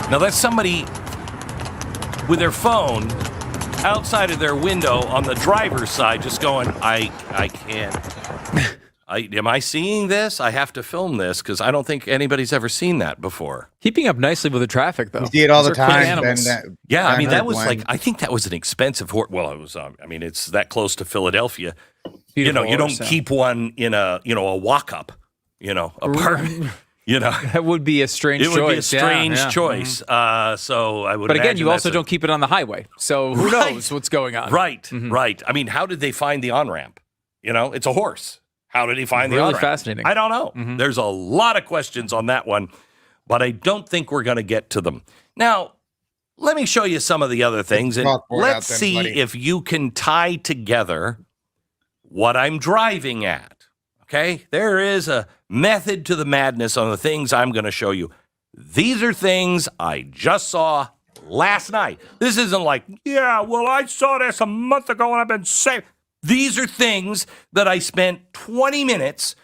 Now, that's somebody with their phone outside of their window on the driver's side just going, I can't. Am I seeing this? I have to film this because I don't think anybody's ever seen that before. Keeping up nicely with the traffic, though. You see it all the time. Yeah, I mean, that was like, I think that was an expensive horse. Well, it was, I mean, it's that close to Philadelphia. Beautiful you don't horse, keep one in a walk-up, apartment. That would be a strange choice. It would be a strange choice. Mm-hmm. So I would. But again, you also don't keep it on the highway, so who knows what's going on? Right, right. I mean, how did they find the on-ramp? It's a horse. How did he find the on-ramp? Really fascinating. I don't know. There's a lot of questions on that one, but I don't think we're going to get to them. Now, let me show you some of the other things, and let's see if you can tie together what I'm driving at. Okay? There is a method to the madness on the things I'm going to show you. These are things I just saw last night. This isn't like, I saw this a month ago and I've been saying. These are things that I spent 20 minutes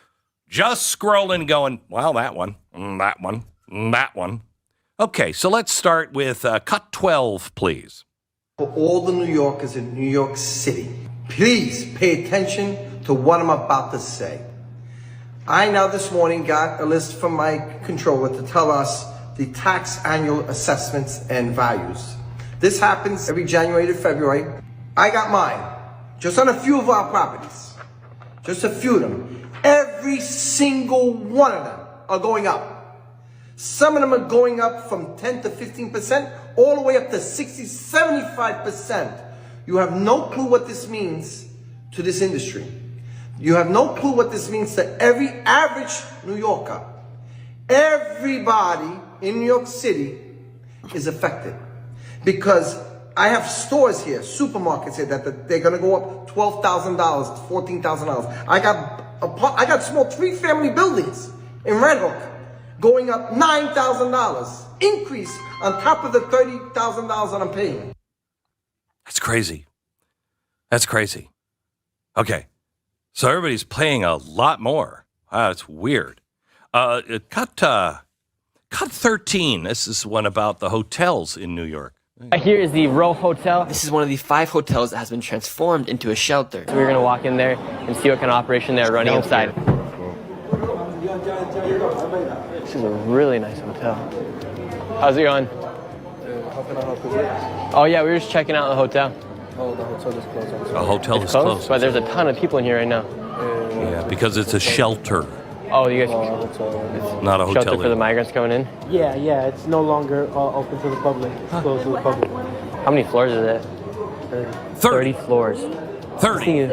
just scrolling going, well, that one, that one, that one. Okay, so let's start with cut 12, please. For all the New Yorkers in New York City, please pay attention to what I'm about to say. I now this morning got a list from my controller to tell us the tax annual assessments and values. This happens every January to February. I got mine. Just on a few of our properties, just a few of them. Every single one of them are going up. Some of them are going up from 10 to 15%, all the way up to 60, 75%. You have no clue what this means to this industry. You have no clue what this means to every average New Yorker. Everybody in New York City is affected because I have stores here, supermarkets here, that they're going to go up $12,000, $14,000. I got small 3-family buildings in Red Hook going up $9,000. Increase on top of the $30,000 that I'm paying. That's crazy. That's crazy. Okay. So everybody's paying a lot more. Wow, that's weird. Cut 13. This is one about the hotels in New York. Here is the Row Hotel. This is one of the 5 hotels that has been transformed into a shelter. So we're going to walk in there and see what kind of operation they're running inside. This is a really nice hotel. How's it going? How can I help you? Oh yeah, we were just checking out the hotel. Oh, the hotel is closed. The hotel is closed. But there's a ton of people in here right now. Yeah, because it's a shelter. Oh, you guys... Not a hotel. Shelter for the migrants coming in? Yeah, it's no longer open to the public. It's closed to the public. How many floors is it? 30 floors. 30? Is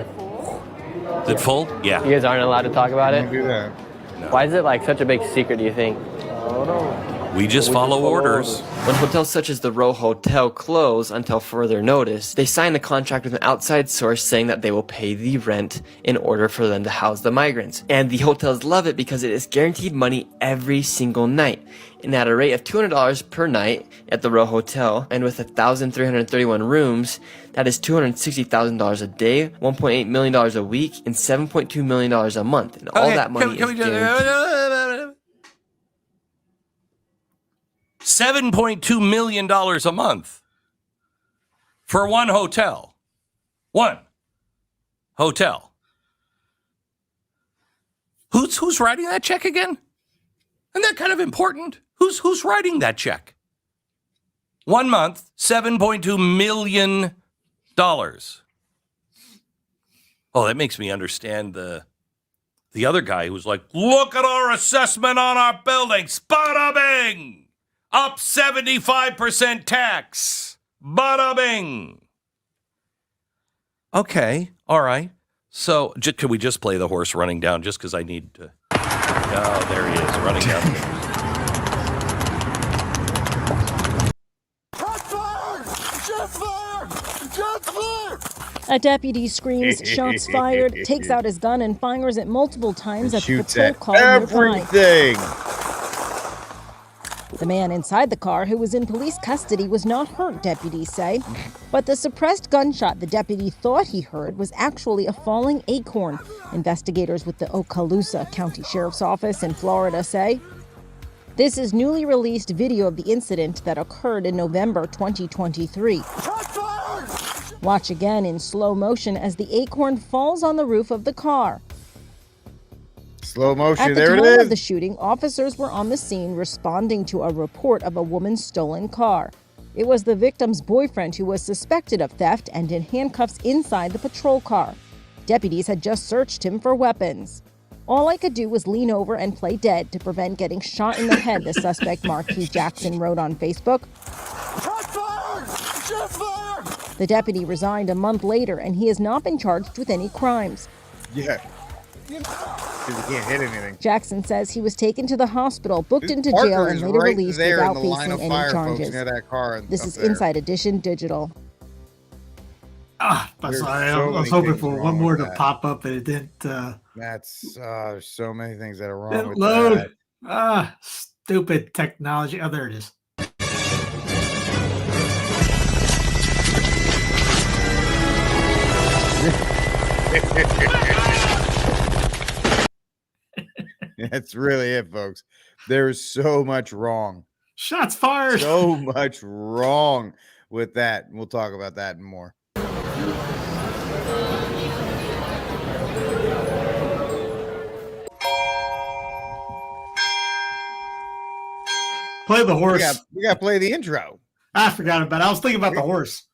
it full? Yeah. You guys aren't allowed to talk about it? Can't do that. No. Why is it like such a big secret, do you think? I don't know. We just follow orders. When hotels such as the Row Hotel close until further notice, they sign a contract with an outside source saying that they will pay the rent in order for them to house the migrants. And the hotels love it because it is guaranteed money every single night. And at a rate of $200 per night at the Row Hotel, and with 1,331 rooms, that is $260,000 a day, $1.8 million a week, and $7.2 million a month. And all that money is guaranteed. $7.2 million a month for one hotel. One hotel. Who's writing that check again? Isn't that kind of important? Who's writing that check? 1 month, $7.2 million. Oh, that makes me understand the other guy who was like, look at our assessment on our building. Bada bing! Up 75% tax. Bada bing. Okay, all right. So, can we just play the horse running down just because I need to... Oh, there he is, running down. A deputy screams, shots fired, takes out his gun and fires it multiple times at the patrol car nearby. Everything. The man inside the car, who was in police custody, was not hurt, deputies say. But the suppressed gunshot the deputy thought he heard was actually a falling acorn. Investigators with the Okaloosa County Sheriff's Office in Florida say This is newly released video of the incident that occurred in November 2023. Watch again in slow motion as the Acorn falls on the roof of the car. Slow motion, At the there it time of the is. shooting, officers were on the scene responding to a report of a woman's stolen car. It was the victim's boyfriend who was suspected of theft and in handcuffs inside the patrol car. Deputies had just searched him for weapons. All I could do was lean over and play dead to prevent getting shot in the head, the suspect Marquis Jackson wrote on Facebook. The deputy resigned a month later, and he has not been charged with any crimes. Yeah. Because he can't hit anything. Jackson says he was taken to the hospital, booked This into Parker jail, is and later right released there without in the line facing of any fire, folks, charges. near that car This up is there. Inside Edition Digital. I'm There's sorry. so I was many hoping things for wrong one more with to that. pop up, and it didn't. There's so many things that are wrong Didn't with load. that. Stupid technology. Oh, there it is. That's really it, folks. There's so much wrong. Shots fired. So much wrong with that. We'll talk about that and more. Play the horse. We got to play the intro. I forgot about it. I was thinking about the horse.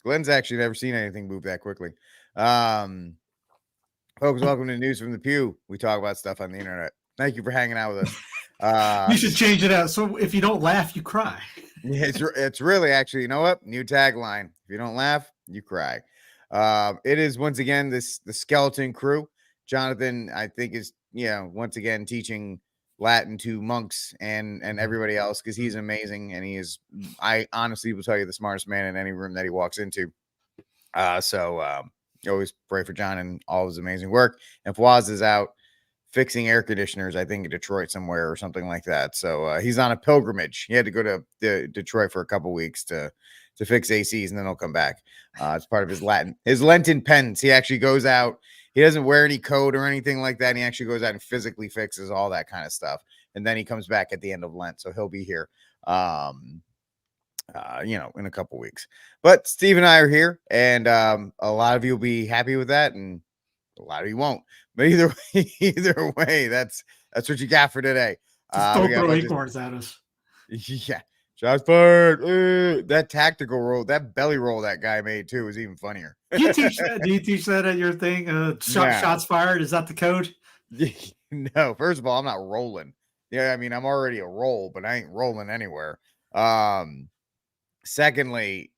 Glenn's actually never seen anything move that quickly. Folks, welcome to News from the Pew. We talk about stuff on the internet. Thank you for hanging out with us. You should change it out. So if you don't laugh, you cry. Yeah, it's really actually, you know what? New tagline. If you don't laugh, you cry. It is once again the skeleton crew. Jonathan, I think, is once again teaching Latin to monks and everybody else because he's amazing and he is, I honestly will tell you, the smartest man in any room that he walks into. So you always pray for John and all his amazing work. And Fawaz is out fixing air conditioners, I think in Detroit somewhere or something like that. So he's on a pilgrimage. He had to go to Detroit for a couple weeks to fix ACs and then he'll come back. It's part of his Lenten penance. He actually goes out. He doesn't wear any coat or anything like that. And he actually goes out and physically fixes all that kind of stuff. And then he comes back at the end of Lent. So he'll be here, in a couple weeks. But Steve and I are here. And a lot of you will be happy with that. And a lot of you won't. But either way, that's what you got for today. Just don't throw acorns at us. Yeah. Shots fired. That tactical roll, that belly roll that guy made too was even funnier. Do you teach that at your thing? Shots fired. Is that the code? No, first of all, I'm not rolling. Yeah, I mean, I'm already a roll, but I ain't rolling anywhere. Secondly,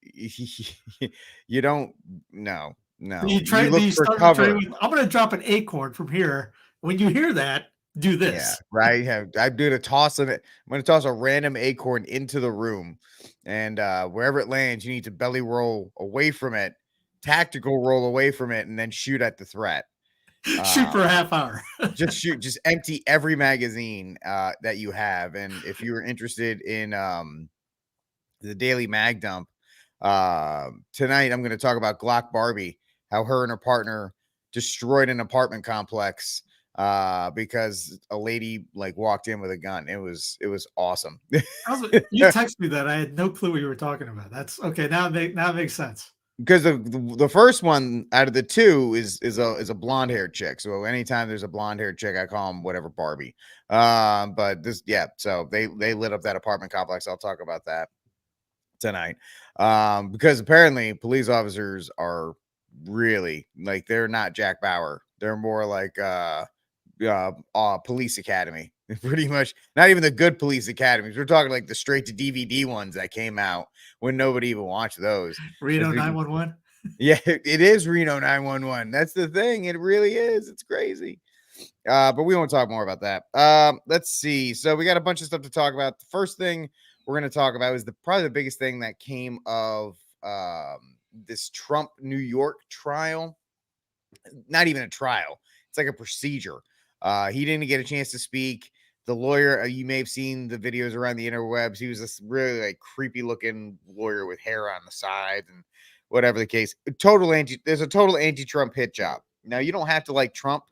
you don't no. You look for cover. I'm going to drop an acorn from here. When you hear that, do this. Yeah, right. I do the toss of it. I'm going to toss a random acorn into the room, and wherever it lands, you need to belly roll away from it, tactical roll away from it, and then shoot at the threat. Shoot for a half hour. just empty every magazine that you have. And if you are interested in the Daily Mag Dump, tonight I'm going to talk about Glock Barbie, how her and her partner destroyed an apartment complex because a lady walked in with a gun. It was awesome. You texted me that. I had no clue what you were talking about. That's okay. Now it makes sense. Because the first one out of the two is a blonde haired chick. So anytime there's a blonde haired chick, I call them whatever Barbie. But this, yeah. So they lit up that apartment complex. I'll talk about that tonight. Because apparently police officers are really they're not Jack Bauer. They're more like police academy. Pretty much not even the good police academies. We're talking the straight to DVD ones that came out when nobody even watched those. Reno 911. Yeah, it is Reno 911. That's the thing. It really is. It's crazy. But we won't talk more about that. Let's see. So we got a bunch of stuff to talk about. The first thing we're going to talk about is probably the biggest thing that came of this Trump New York trial. Not even a trial. It's like a procedure. He didn't get a chance to speak. The lawyer, you may have seen the videos around the interwebs. He was this really creepy looking lawyer with hair on the side and whatever the case. There's a total anti-Trump hit job. Now, you don't have to like Trump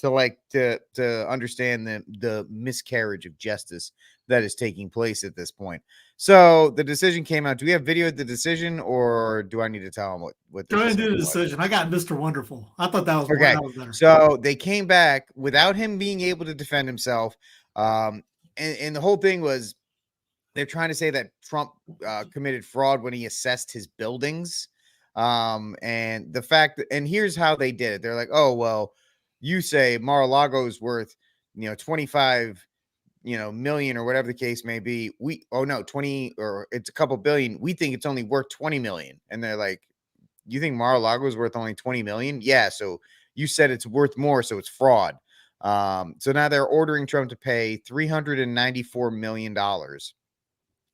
to understand the miscarriage of justice that is taking place at this point. So the decision came out. Do we have video of the decision, or do I need to tell them what the Go ahead and do the was? decision. I got Mr. Wonderful. I thought that was okay. That was better. So they came back without him being able to defend himself. And the whole thing was they're trying to say that Trump committed fraud when he assessed his buildings. And the fact that, and here's how they did it. They're like, oh, well, you say Mar-a-Lago is worth, 25, million or whatever the case may be. 20, or it's a couple billion. We think it's only worth 20 million. And they're like, you think Mar-a-Lago is worth only 20 million? Yeah. So you said it's worth more. So it's fraud. So now they're ordering Trump to pay $394 million.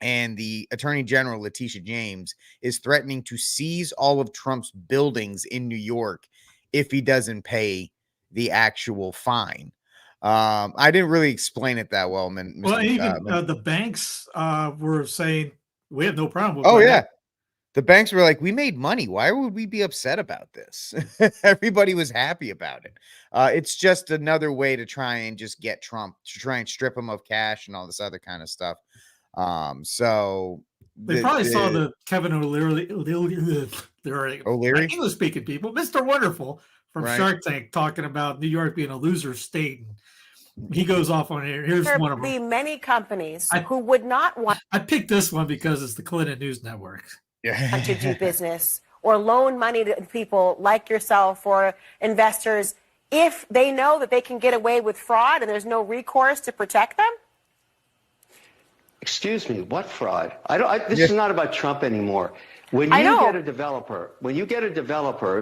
And the Attorney General, Letitia James, is threatening to seize all of Trump's buildings in New York if he doesn't pay the actual fine. I didn't really explain it that well, man. Well, even the banks were saying we have no problem with that. The banks were like, we made money. Why would we be upset about this? Everybody was happy about it. It's just another way to try and just get Trump, to try and strip him of cash and all this other kind of stuff. So they probably saw the Kevin O'Leary, English speaking people, Mr. Wonderful from Shark Tank, talking about New York being a loser state. He goes off on here. Here's one of them. There be many companies who would not want. I picked this one because it's the Clinton News Network. To do business or loan money to people like yourself or investors if they know that they can get away with fraud and there's no recourse to protect them? Excuse me, what fraud? This is not about Trump anymore. When you get a developer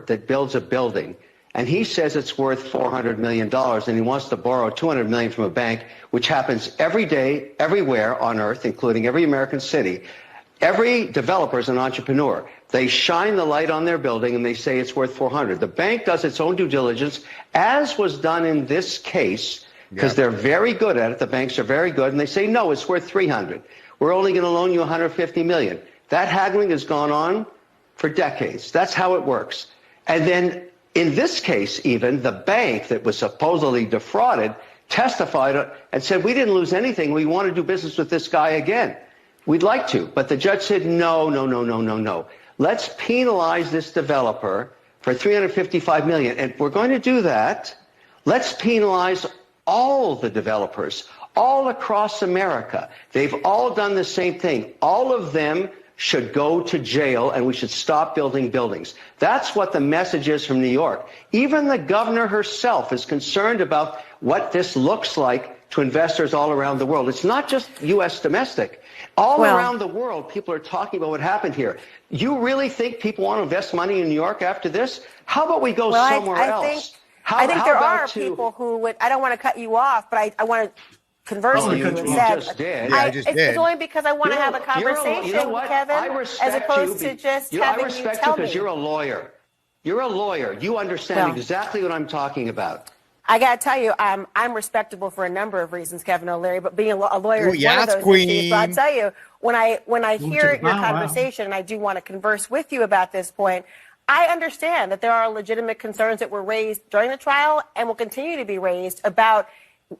that builds a building and he says it's worth $400 million and he wants to borrow $200 million from a bank, which happens every day, everywhere on earth, including every American city. Every developer is an entrepreneur. They shine the light on their building and they say it's worth 400. The bank does its own due diligence, as was done in this case, because they're very good at it. The banks are very good, and they say, no, it's worth 300. We're only going to loan you 150 million. That haggling has gone on for decades. That's how it works. And then in this case, even the bank that was supposedly defrauded testified and said, we didn't lose anything. We want to do business with this guy again. We'd like to, but the judge said, no. Let's penalize this developer for $355 million. And if we're going to do that, let's penalize all the developers all across America. They've all done the same thing. All of them should go to jail, and we should stop building buildings. That's what the message is from New York. Even the governor herself is concerned about what this looks like to investors all around the world. It's not just U.S. domestic. All around the world, people are talking about what happened here. You really think people want to invest money in New York after this? How about we go somewhere else? I think there are people who would. I don't want to cut you off, but I want to converse with you instead. It's only because I want to have a conversation, Kevin, as opposed to just having you tell me. I respect you because you're a lawyer. You're a lawyer. You understand exactly what I'm talking about. I got to tell you, I'm respectable for a number of reasons, Kevin O'Leary, but being a lawyer is one of those issues. But I'll tell you, when I hear your conversation, and I do want to converse with you about this point, I understand that there are legitimate concerns that were raised during the trial and will continue to be raised about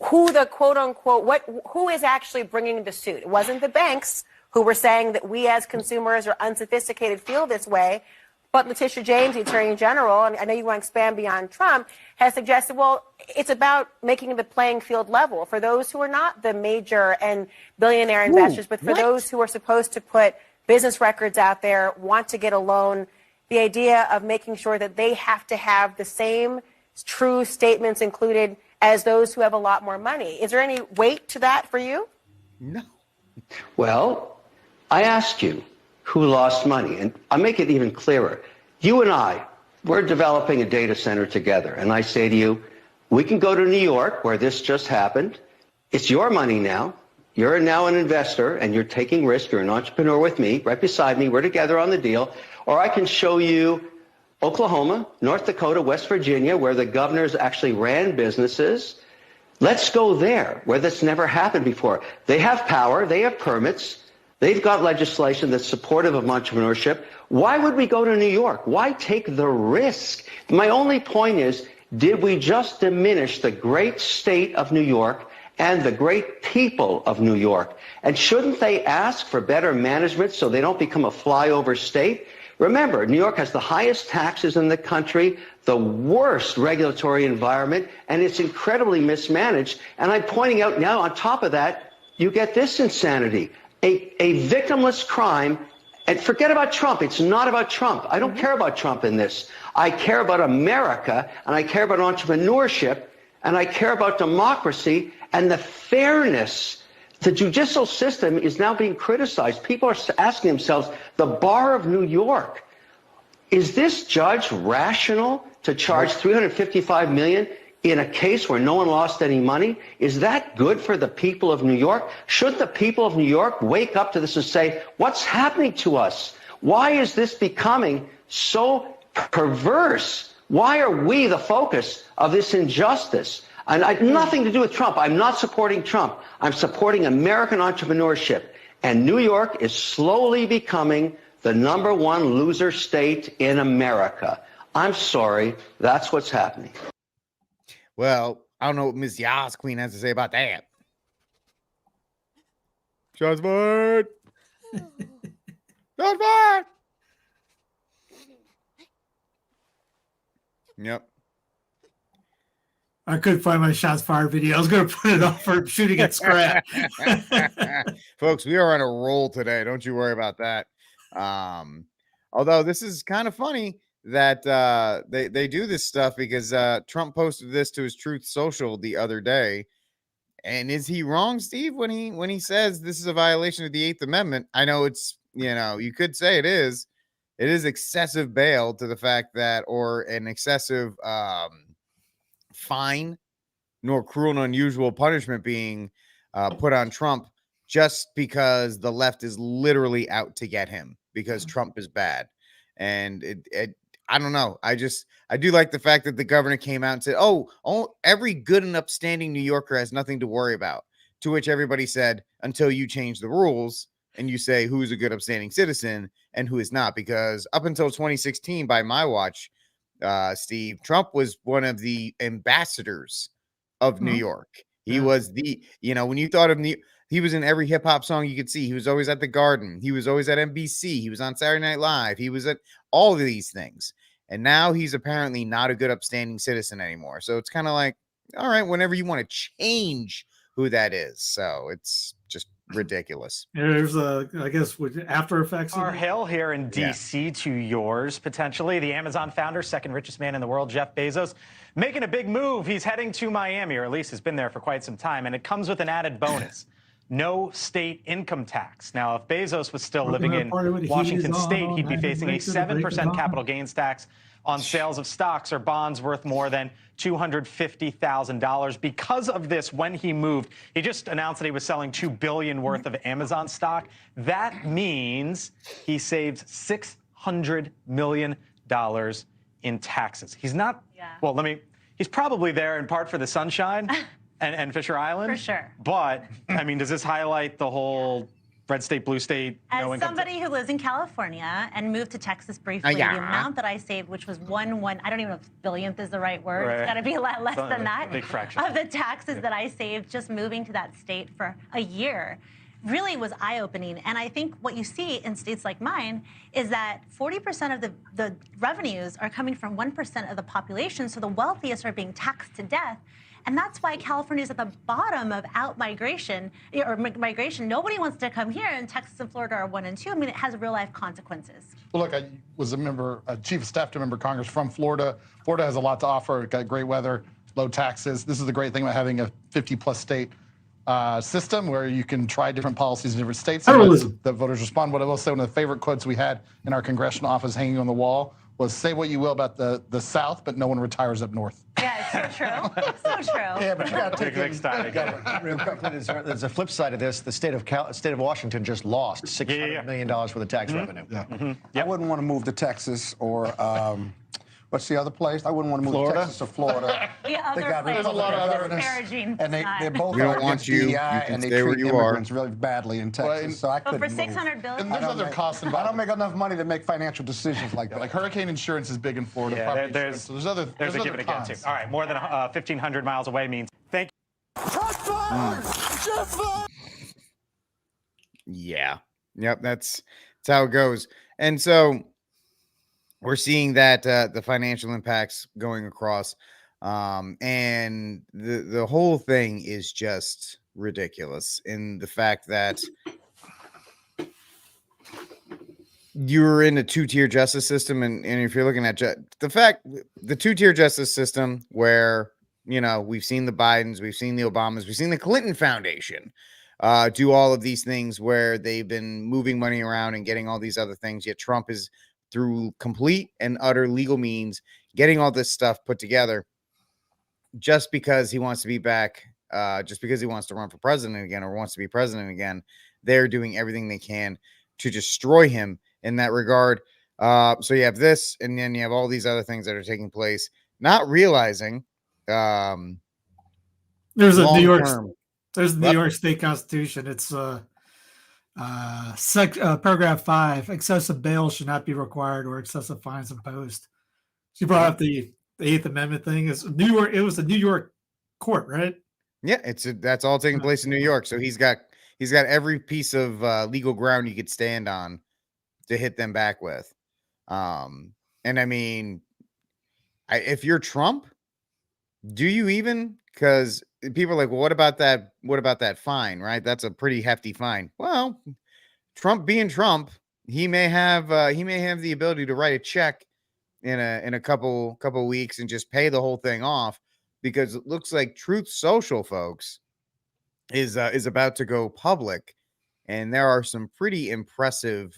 who the quote unquote, who is actually bringing the suit. It wasn't the banks who were saying that we as consumers or unsophisticated feel this way. But Letitia James, the Attorney General, and I know you want to expand beyond Trump, has suggested, well, it's about making the playing field level for those who are not the major and billionaire investors, but for those who are supposed to put business records out there, want to get a loan, the idea of making sure that they have to have the same true statements included as those who have a lot more money. Is there any weight to that for you? No. Well, I asked you who lost money, and I'll make it even clearer. You and I, we're developing a data center together, and I say to you, we can go to New York, where this just happened. It's your money now. You're now an investor, and you're taking risk. You're an entrepreneur with me, right beside me. We're together on the deal. Or I can show you Oklahoma, North Dakota, West Virginia, where the governors actually ran businesses. Let's go there, where this never happened before. They have power. They have permits. They've got legislation that's supportive of entrepreneurship. Why would we go to New York? Why take the risk? My only point is, Did we just diminish the great state of New York and the great people of New York? And shouldn't they ask for better management so they don't become a flyover state? Remember, New York has the highest taxes in the country, the worst regulatory environment, and it's incredibly mismanaged. And I'm pointing out now, on top of that, you get this insanity, a victimless crime. And forget about Trump. It's not about Trump. I don't care about Trump in this. I care about America, and I care about entrepreneurship, and I care about democracy and the fairness. The judicial system is now being criticized. People are asking themselves, the bar of New York, is this judge rational to charge $355 million in a case where no one lost any money? Is that good for the people of New York? Should the people of New York wake up to this and say, what's happening to us? Why is this becoming so perverse? Why are we the focus of this injustice? And I had nothing to do with Trump. I'm not supporting Trump. I'm supporting American entrepreneurship. And New York is slowly becoming the #1 loser state in America. I'm sorry. That's what's happening. Well, I don't know what Ms. Yas Queen has to say about that. Shots fired. Shots fired. Yep. I couldn't find my shots fired video. I was going to put it up for shooting at scrap. Folks, we are on a roll today. Don't you worry about that. Although this is kind of funny that they do this stuff because Trump posted this to his Truth Social the other day. And is he wrong, Steve, when he says this is a violation of the 8th Amendment? I know it's, you could say it is. It is excessive bail to the fact that, or an excessive fine, nor cruel and unusual punishment being put on Trump just because the left is literally out to get him because Trump is bad. And I don't know. I do like the fact that the governor came out and said, oh, every good and upstanding New Yorker has nothing to worry about. To which everybody said, until you change the rules and you say who's a good upstanding citizen and who is not. Because up until 2016, by my watch, Steve, Trump was one of the ambassadors of New York. He was the, when you thought of he was in every hip hop song you could see. He was always at the Garden. He was always at NBC. He was on Saturday Night Live. He was at all of these things. And now he's apparently not a good upstanding citizen anymore. So it's kind of like, all right, whenever you want to change who that is. So it's just ridiculous. There's I guess, with After Effects. Our hail here in D.C. to yours, potentially. The Amazon founder, second richest man in the world, Jeff Bezos, making a big move. He's heading to Miami, or at least has been there for quite some time, and it comes with an added bonus. No state income tax. Now, if Bezos was still living in Washington State, he'd be facing a 7% capital gains tax on sales of stocks or bonds worth more than $250,000. Because of this, when he moved, he just announced that he was selling $2 billion worth of Amazon stock. That means he saved $600 million in taxes. He's not, well, he's probably there in part for the sunshine and Fisher Island. For sure. But, I mean, does this highlight the whole red state, blue state? As somebody who lives in California and moved to Texas briefly, the amount that I saved, which was I don't even know if billionth is the right word. It's got to be a lot less than that. Big fraction. Of the taxes that I saved just moving to that state for a year really was eye-opening. And I think what you see in states like mine is that 40% of the revenues are coming from 1% of the population, so the wealthiest are being taxed to death. And that's why California is at the bottom of out-migration, or migration. Nobody wants to come here, and Texas and Florida are 1 and 2. I mean, it has real-life consequences. Well, look, I was a chief of staff to a member of Congress from Florida. Florida has a lot to offer. It's got great weather, low taxes. This is the great thing about having a 50-plus state system where you can try different policies in different states. The voters respond. What I will say, one of the favorite quotes we had in our congressional office hanging on the wall was, say what you will about the South, but no one retires up north. Yeah, it's so true. It's so true. Yeah, but you got to take real quickly. There's a flip side of this. The state of Washington just lost $600 million worth of tax revenue. I wouldn't want to move to Texas or What's the other place? I wouldn't want to move Florida? to Texas or Florida. The other got place there's a lot of other disparaging and they sign. both We are don't want against you. You DEI, can and they stay where treat you are. immigrants really badly in Texas. So I But couldn't for move. $600 billion, And there's other costs I involved. don't make enough money to make financial decisions like that. Like hurricane insurance is big in Florida. property insurance. So there's other there's a give and a get too. All right, more than 1,500 miles away means thank Yeah. Yep. That's how it goes. And so we're seeing that the financial impacts going across, and the whole thing is just ridiculous in the fact that you're in a two-tier justice system, and if you're looking at the two-tier justice system where we've seen the Bidens, we've seen the Obamas, we've seen the Clinton Foundation do all of these things where they've been moving money around and getting all these other things, yet Trump is through complete and utter legal means getting all this stuff put together just because he wants to be back, just because he wants to run for president again or wants to be president again. They're doing everything they can to destroy him in that regard. So you have this, and then you have all these other things that are taking place, not realizing there's a New York State Constitution. It's paragraph 5: excessive bail should not be required or excessive fines imposed. So you brought up the 8th Amendment thing. It's New York. It was a New York court, right? Yeah, that's all taking place in New York. So he's got every piece of legal ground you could stand on to hit them back with. And I mean, if you're Trump, do you even? Because people are like, well, what about that? What about that fine? Right? That's a pretty hefty fine. Well, Trump being Trump, he may have the ability to write a check in a couple weeks and just pay the whole thing off, because it looks like Truth Social, folks, is about to go public, and there are some pretty impressive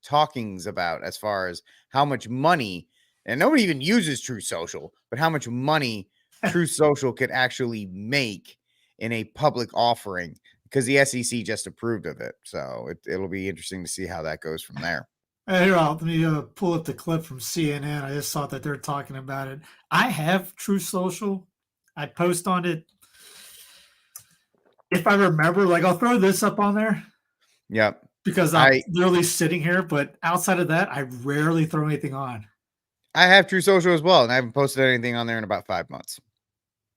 talkings about as far as how much money, and nobody even uses Truth Social, but how much money Truth Social could actually make in a public offering, because the SEC just approved of it. So it'll be interesting to see how that goes from there. Here, let me pull up the clip from CNN. I just saw that they're talking about it. I have Truth Social. I post on it if I remember. Like, I'll throw this up on there. Yep. Because I'm literally sitting here, but outside of that, I rarely throw anything on. I have Truth Social as well, and I haven't posted anything on there in about 5 months.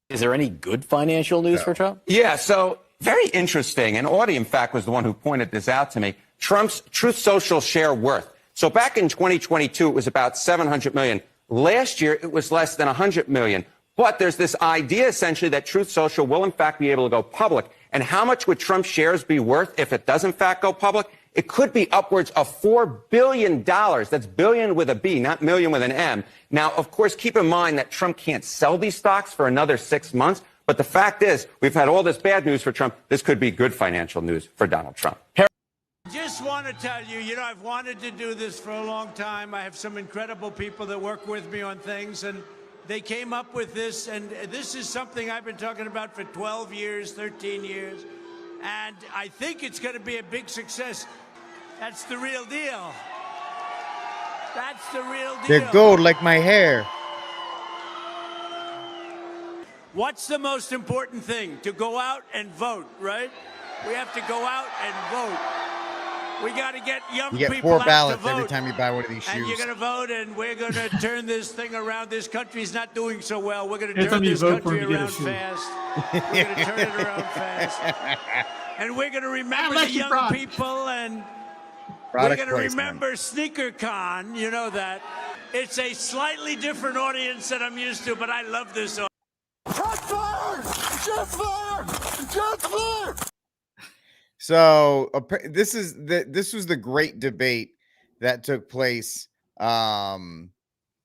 Is there any good financial news for Trump? Yeah, so very interesting. And Audie, in fact, was the one who pointed this out to me. Trump's Truth Social share worth. So back in 2022, it was about 700 million. Last year, it was less than 100 million. But there's this idea, essentially, that Truth Social will, in fact, be able to go public. And how much would Trump's shares be worth if it does, in fact, go public? It could be upwards of $4 billion. That's billion with a B, not million with an M. Now, of course, keep in mind that Trump can't sell these stocks for another 6 months. But the fact is, we've had all this bad news for Trump. This could be good financial news for Donald Trump. Just want to tell you, I've wanted to do this for a long time. I have some incredible people that work with me on things, and they came up with this, and this is something I've been talking about for 12 years, 13 years, and I think it's going to be a big success. That's the real deal. That's the real deal. They're gold like my hair. What's the most important thing? To go out and vote, right? We have to go out and vote. We got to get young people out to vote. You get 4 ballots every time you buy one of these shoes. And you're going to vote, and we're going to turn this thing around. This country's not doing so well. We're going to turn this country around fast. We're going to turn it around fast. And we're going to remember the young people, and we're going to remember SneakerCon. You know that. It's a slightly different audience than I'm used to, but I love this audience. So this was the great debate that took place when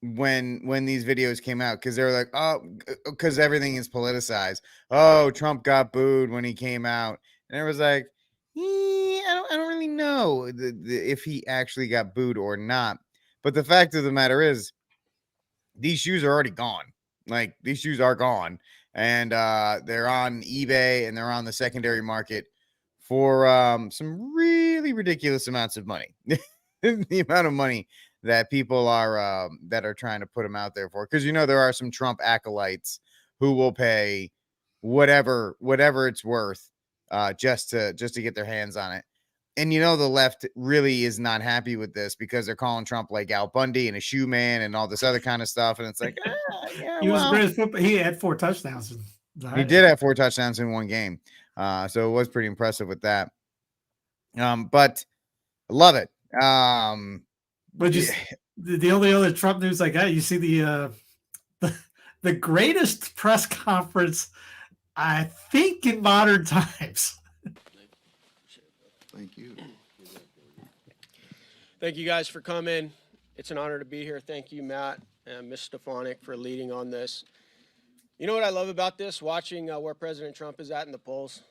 these videos came out, because they were like, oh, because everything is politicized. Oh, Trump got booed when he came out, and it was like, I don't really know if he actually got booed or not. But the fact of the matter is, these shoes are already gone. Like, these shoes are gone, and they're on eBay and they're on the secondary market for some really ridiculous amounts of money. the amount of money that people are that are trying to put him out there for, because there are some Trump acolytes who will pay whatever it's worth just to get their hands on it. And the left really is not happy with this because they're calling Trump like Al Bundy and a shoe man and all this other kind of stuff. And it's like, yeah, he was the greatest football. He had 4 touchdowns. He did have 4 touchdowns in one game. So it was pretty impressive with that. But I love it. But the only other Trump news I got, you see the greatest press conference, I think, in modern times. Thank you. Thank you guys for coming. It's an honor to be here. Thank you, Matt and Ms. Stefanik, for leading on this. You know what I love about this? Watching where President Trump is at in the polls.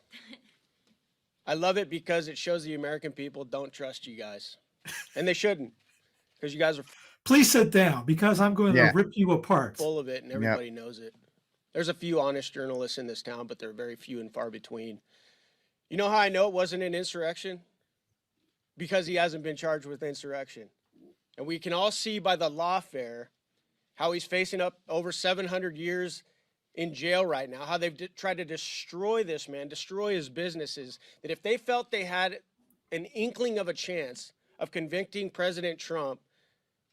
I love it because it shows the American people don't trust you guys. And they shouldn't, because you guys are... Please sit down, because I'm going to rip you apart. Full of it, and everybody knows it. There's a few honest journalists in this town, but they're very few and far between. You know how I know it wasn't an insurrection? Because he hasn't been charged with insurrection. And we can all see by the lawfare how he's facing up over 700 years in jail right now, how they've tried to destroy this man, destroy his businesses, that if they felt they had an inkling of a chance of convicting President Trump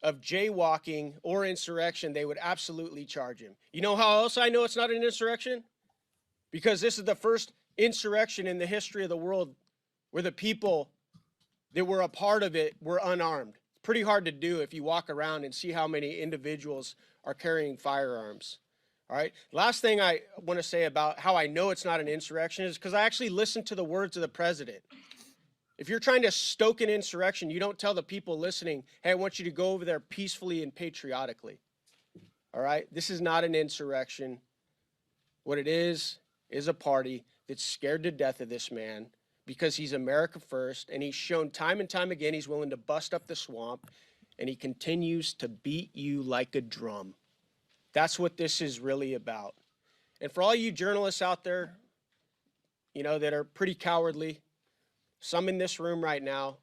of jaywalking or insurrection, they would absolutely charge him. You know how else I know it's not an insurrection? Because this is the first insurrection in the history of the world where the people that were a part of it were unarmed. It's pretty hard to do if you walk around and see how many individuals are carrying firearms. All right. Last thing I want to say about how I know it's not an insurrection is because I actually listened to the words of the president. If you're trying to stoke an insurrection, you don't tell the people listening, hey, I want you to go over there peacefully and patriotically. All right. This is not an insurrection. What it is a party that's scared to death of this man because he's America first, and he's shown time and time again he's willing to bust up the swamp, and he continues to beat you like a drum. That's what this is really about. And for all you journalists out there, that are pretty cowardly, some in this room right now,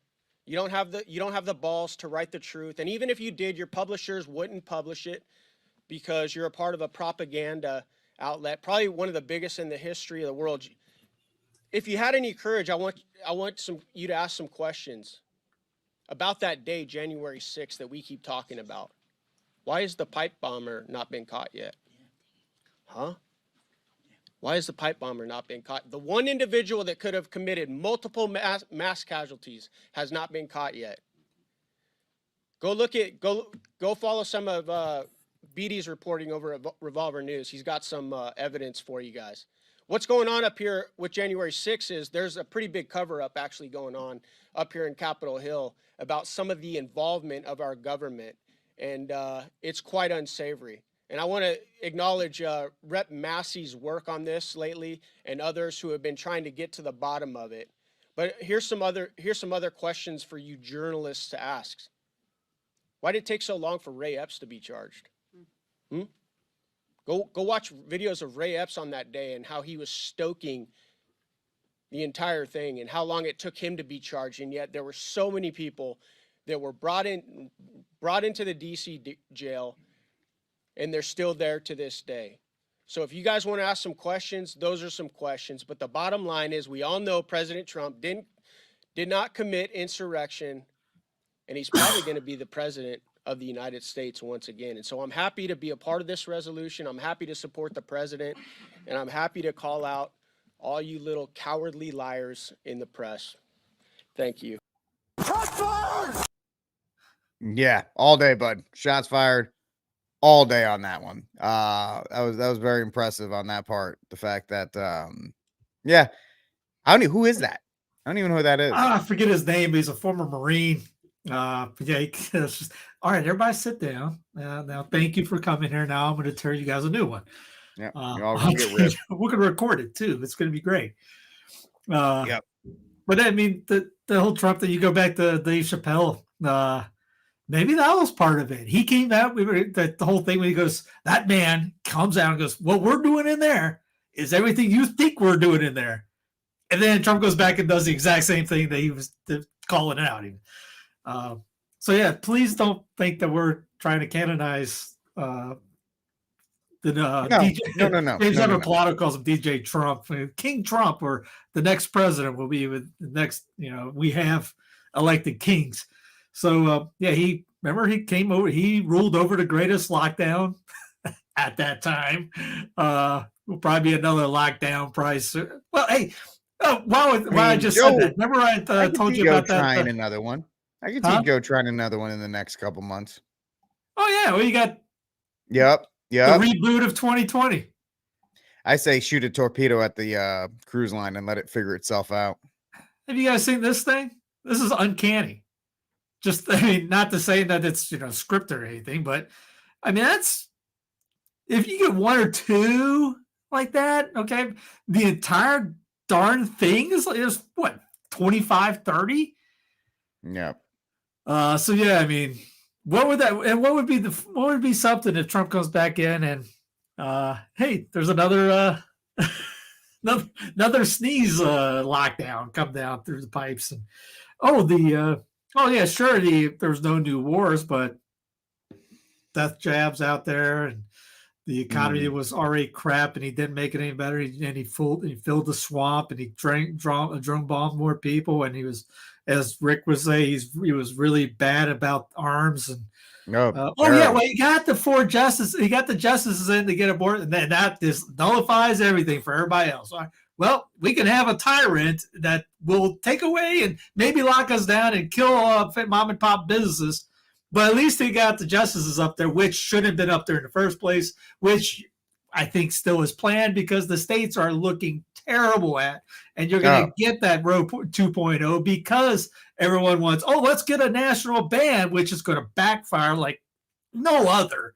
you don't have the balls to write the truth. And even if you did, your publishers wouldn't publish it because you're a part of a propaganda outlet, probably one of the biggest in the history of the world. If you had any courage, I want you to ask some questions about that day, January 6th, that we keep talking about. Why has the pipe bomber not been caught yet? Huh? Why has the pipe bomber not been caught? The one individual that could have committed multiple mass casualties has not been caught yet. Go follow some of Beatty's reporting over at Revolver News. He's got some evidence for you guys. What's going on up here with January 6th is there's a pretty big cover-up actually going on up here in Capitol Hill about some of the involvement of our government, and it's quite unsavory. And I want to acknowledge Rep. Massey's work on this lately and others who have been trying to get to the bottom of it. But here's some other questions for you journalists to ask. Why did it take so long for Ray Epps to be charged? Go watch videos of Ray Epps on that day and how he was stoking the entire thing and how long it took him to be charged. And yet there were so many people that were brought into the DC jail, and they're still there to this day. So if you guys want to ask some questions, those are some questions. But the bottom line is we all know President Trump did not commit insurrection, and he's probably going to be the president of the United States once again. And so I'm happy to be a part of this resolution. I'm happy to support the president, and I'm happy to call out all you little cowardly liars in the press. Thank you. Yeah, all day, bud. Shots fired all day on that one. That was very impressive on that part. The fact that I don't know who is that. I don't even know who that is. I forget his name, but he's a former Marine. It's just, all right, everybody sit down. Now, thank you for coming here. Now I'm going to tell you guys a new one. Yeah, we're going to record it too. It's going to be great. But I mean, the whole Trump thing, you go back to Dave Chappelle. Maybe that was part of it. He came out, the whole thing when he goes, that man comes out and goes, what we're doing in there is everything you think we're doing in there. And then Trump goes back and does the exact same thing that he was calling out. So yeah, please don't think that we're trying to canonize DJ. No. James Edward Pilato calls him DJ Trump, King Trump, or the next president will be with the next. We have elected kings. So he came over. He ruled over the greatest lockdown at that time. Will probably be another lockdown price. Well, hey, why I just said that? Remember I told you about that? Trying another one. I could see Joe trying another one in the next couple months. Oh yeah, well you got. Yep. The reboot of 2020. I say shoot a torpedo at the cruise line and let it figure itself out. Have you guys seen this thing? This is uncanny. Not to say that it's scripted or anything, but I mean that's if you get one or two like that, okay, the entire darn thing is what 25, 30? Yeah. So yeah, I mean. What would be something if Trump comes back in and hey, there's another another sneeze lockdown come down through the pipes and there's no new wars, but death jabs out there and the economy was already crap and he didn't make it any better and he filled the swamp and he drone bombed more people and he was, as Rick would say, he was really bad about arms and he got the four justices. He got the justices in to get aboard, and then that just nullifies everything for everybody else. Well, we can have a tyrant that will take away and maybe lock us down and kill mom and pop businesses, but at least he got the justices up there, which shouldn't have been up there in the first place, which I think still is planned because the states are looking terrible at, and you're going to get that Roe 2.0 because everyone wants, let's get a national ban, which is going to backfire like no other.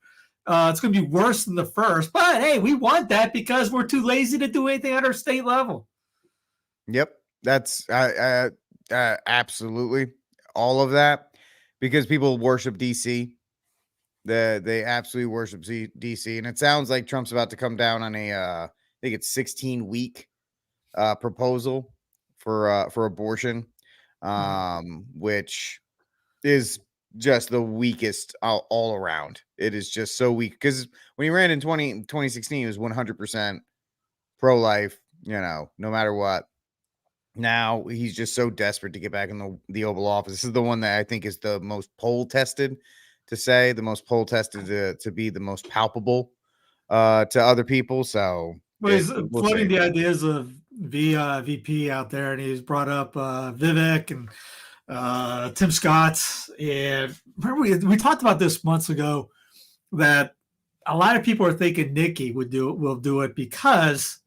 It's going to be worse than the first, but hey, we want that because we're too lazy to do anything at our state level. Yep. That's absolutely all of that because people worship DC. They absolutely worship DC, and it sounds like Trump's about to come down on I think it's 16-week proposal for abortion, which is just the weakest all around. It is just so weak because when he ran in 2016, he was 100% pro-life, no matter what. Now he's just so desperate to get back in the Oval Office. This is the one that I think is the most poll tested. The most poll tested to be the most palpable to other people. So he's floating the ideas of VP out there, and he's brought up Vivek and Tim Scott. And remember, we talked about this months ago that a lot of people are thinking Nikki will do it because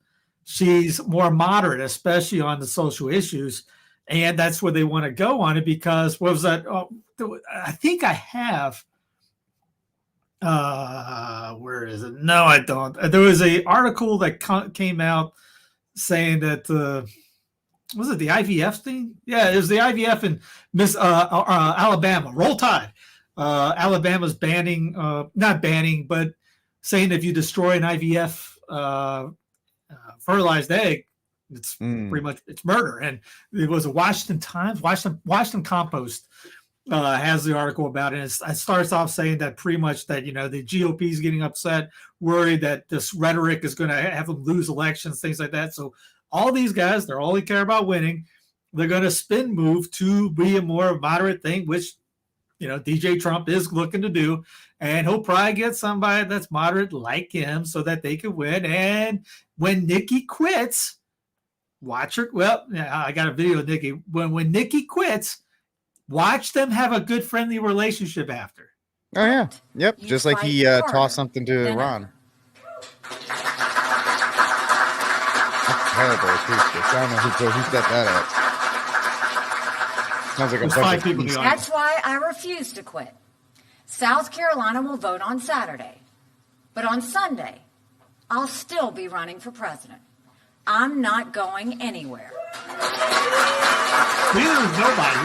she's more moderate, especially on the social issues, and that's where they want to go on it. Because what was that? I think I have. Where is it? No, I don't. There was a article that came out saying that was it the IVF thing? Yeah, it was the IVF in Alabama. Roll Tide. Alabama's banning, not banning, but saying if you destroy an IVF fertilized egg, it's pretty much it's murder. And it was a Washington Times, Washington Compost has the article about it. It starts off saying that pretty much that the GOP is getting upset, worried that this rhetoric is going to have them lose elections, things like that. So all these guys, they're only care about winning. They're going to spin move to be a more moderate thing, which DJ Trump is looking to do, and he'll probably get somebody that's moderate like him so that they can win. And when Nikki quits, watch her. Well, yeah, I got a video of Nikki. When Nikki quits, watch them have a good friendly relationship after. Oh yeah, yep. Just like he tossed something to Iran. That's terrible acoustics. I don't know who set that up. Sounds like a bunch of people. That's why I refuse to quit. South Carolina will vote on Saturday, but on Sunday, I'll still be running for president. I'm not going anywhere. There's nobody.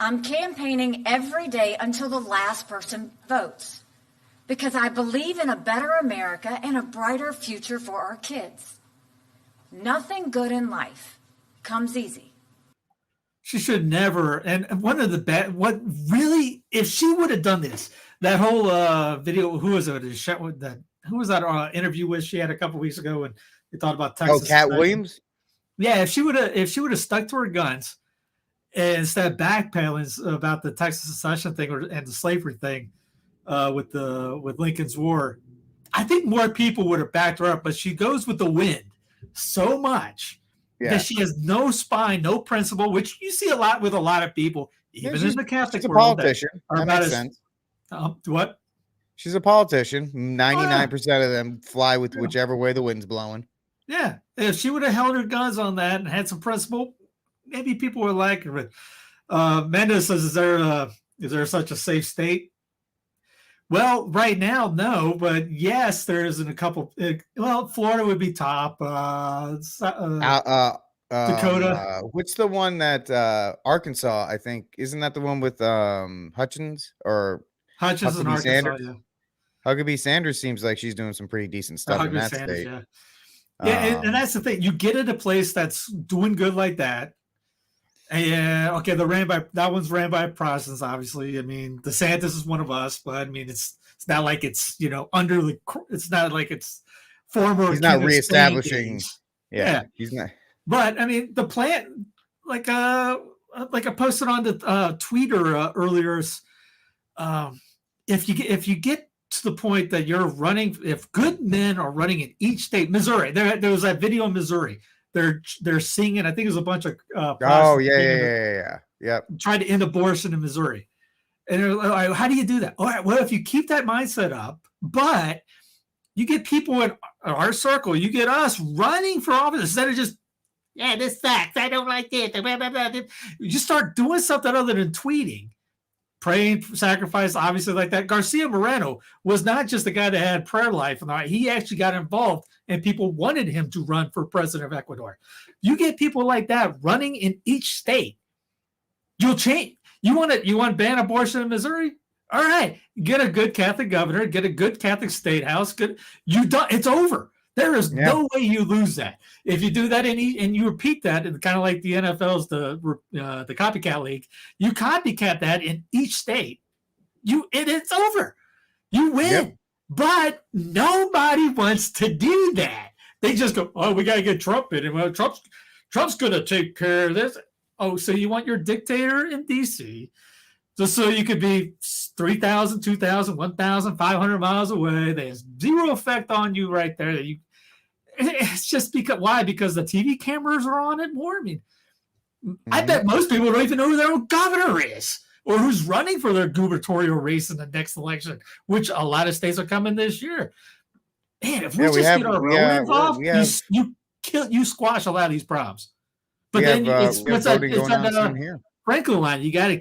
I'm campaigning every day until the last person votes because I believe in a better America and a brighter future for our kids. Nothing good in life comes easy. She should never. And one of the bad, what really, if she would have done this, that whole video, who was it? Who was that interview with? She had a couple weeks ago when they thought about Texas. Oh, Cat Williams. Yeah, if she would have stuck to her guns and instead of backpedaling about the Texas secession thing and the slavery thing with Lincoln's War, I think more people would have backed her up. But she goes with the wind so much. Yeah. That she has no spine, no principle, which you see a lot with a lot of people, even in the Catholic she's a world. Politician. That makes sense. What? She's a politician. 99% of them fly with whichever way the wind's blowing. Yeah. If she would have held her guns on that and had some principle, maybe people would like her. But Mendes says, is there such a safe state? Well, right now, no, but yes, there is in a couple. Well, Florida would be top. Dakota. What's the one that Arkansas? I think isn't that the one with Hutchins or Hutchins and Arkansas? Sanders? Yeah. Huckabee Sanders seems like she's doing some pretty decent stuff in that state. Yeah, and that's the thing. You get at a place that's doing good like that. And okay, that one's ran by Protestants, obviously. I mean, DeSantis is one of us, but I mean, it's not like it's it's not like it's former. He's not reestablishing. Yeah, he's not. But I mean, the plan, like I posted on the Twitter earlier, if you get to the point that you're running, if good men are running in each state, Missouri, there was that video in Missouri. They're singing. I think it was a bunch of yeah. Tried to end abortion in Missouri, and they're like, how do you do that? All right, well, if you keep that mindset up, but you get people in our circle, you get us running for office instead of just this sucks. I don't like this. You just start doing something other than tweeting, praying, sacrifice, obviously like that. Garcia Moreno was not just the guy that had prayer life. He actually got involved and people wanted him to run for president of Ecuador. You get people like that running in each state, you'll change. You want to ban abortion in Missouri? All right, get a good Catholic governor, get a good Catholic state house. It's over. There is no way you lose that. If you do that and you repeat that, and kind of like the NFL's the copycat league, you copycat that in each state. It's over. You win. Yep. But nobody wants to do that. They just go, oh, we got to get Trump in. And well, Trump's going to take care of this. Oh, so you want your dictator in D.C. just so you could be 3,000, 2,000, 1,500 miles away. There's zero effect on you right there. It's just because the TV cameras are on it more. I mean, I bet most people don't even know who their own governor is or who's running for their gubernatorial race in the next election, which a lot of states are coming this year. Man, if we get our own involved, you squash a lot of these problems. But then it's that Franklin line. You got to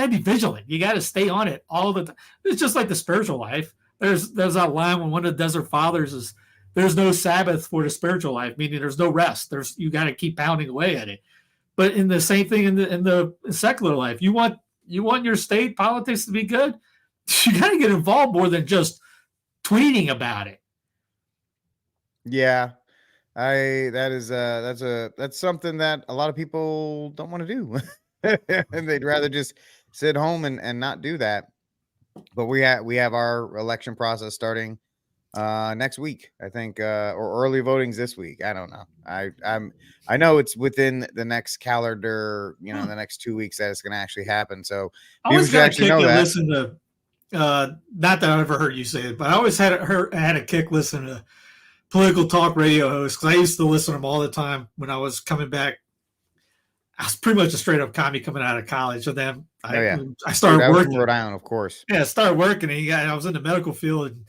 be vigilant. You got to stay on it all the time. It's just like the spiritual life. There's that line when one of the Desert Fathers is, there's no Sabbath for the spiritual life, meaning there's no rest. You got to keep pounding away at it. But in the same thing in the secular life, you want your state politics to be good. You got to get involved more than just tweeting about it. Yeah, that's something that a lot of people don't want to do, and they'd rather just sit home and not do that. But we have our election process starting next week, I think, or early voting's this week. I don't know. I know it's within the next calendar, the next 2 weeks that it's going to actually happen. So I always got a kick to listen to. Not that I ever heard you say it, but I always had a kick listening to political talk radio hosts because I used to listen to them all the time when I was coming back. I was pretty much a straight up commie coming out of college, and then I started working. Rhode Island, of course. Yeah, I started working, and I was in the medical field, and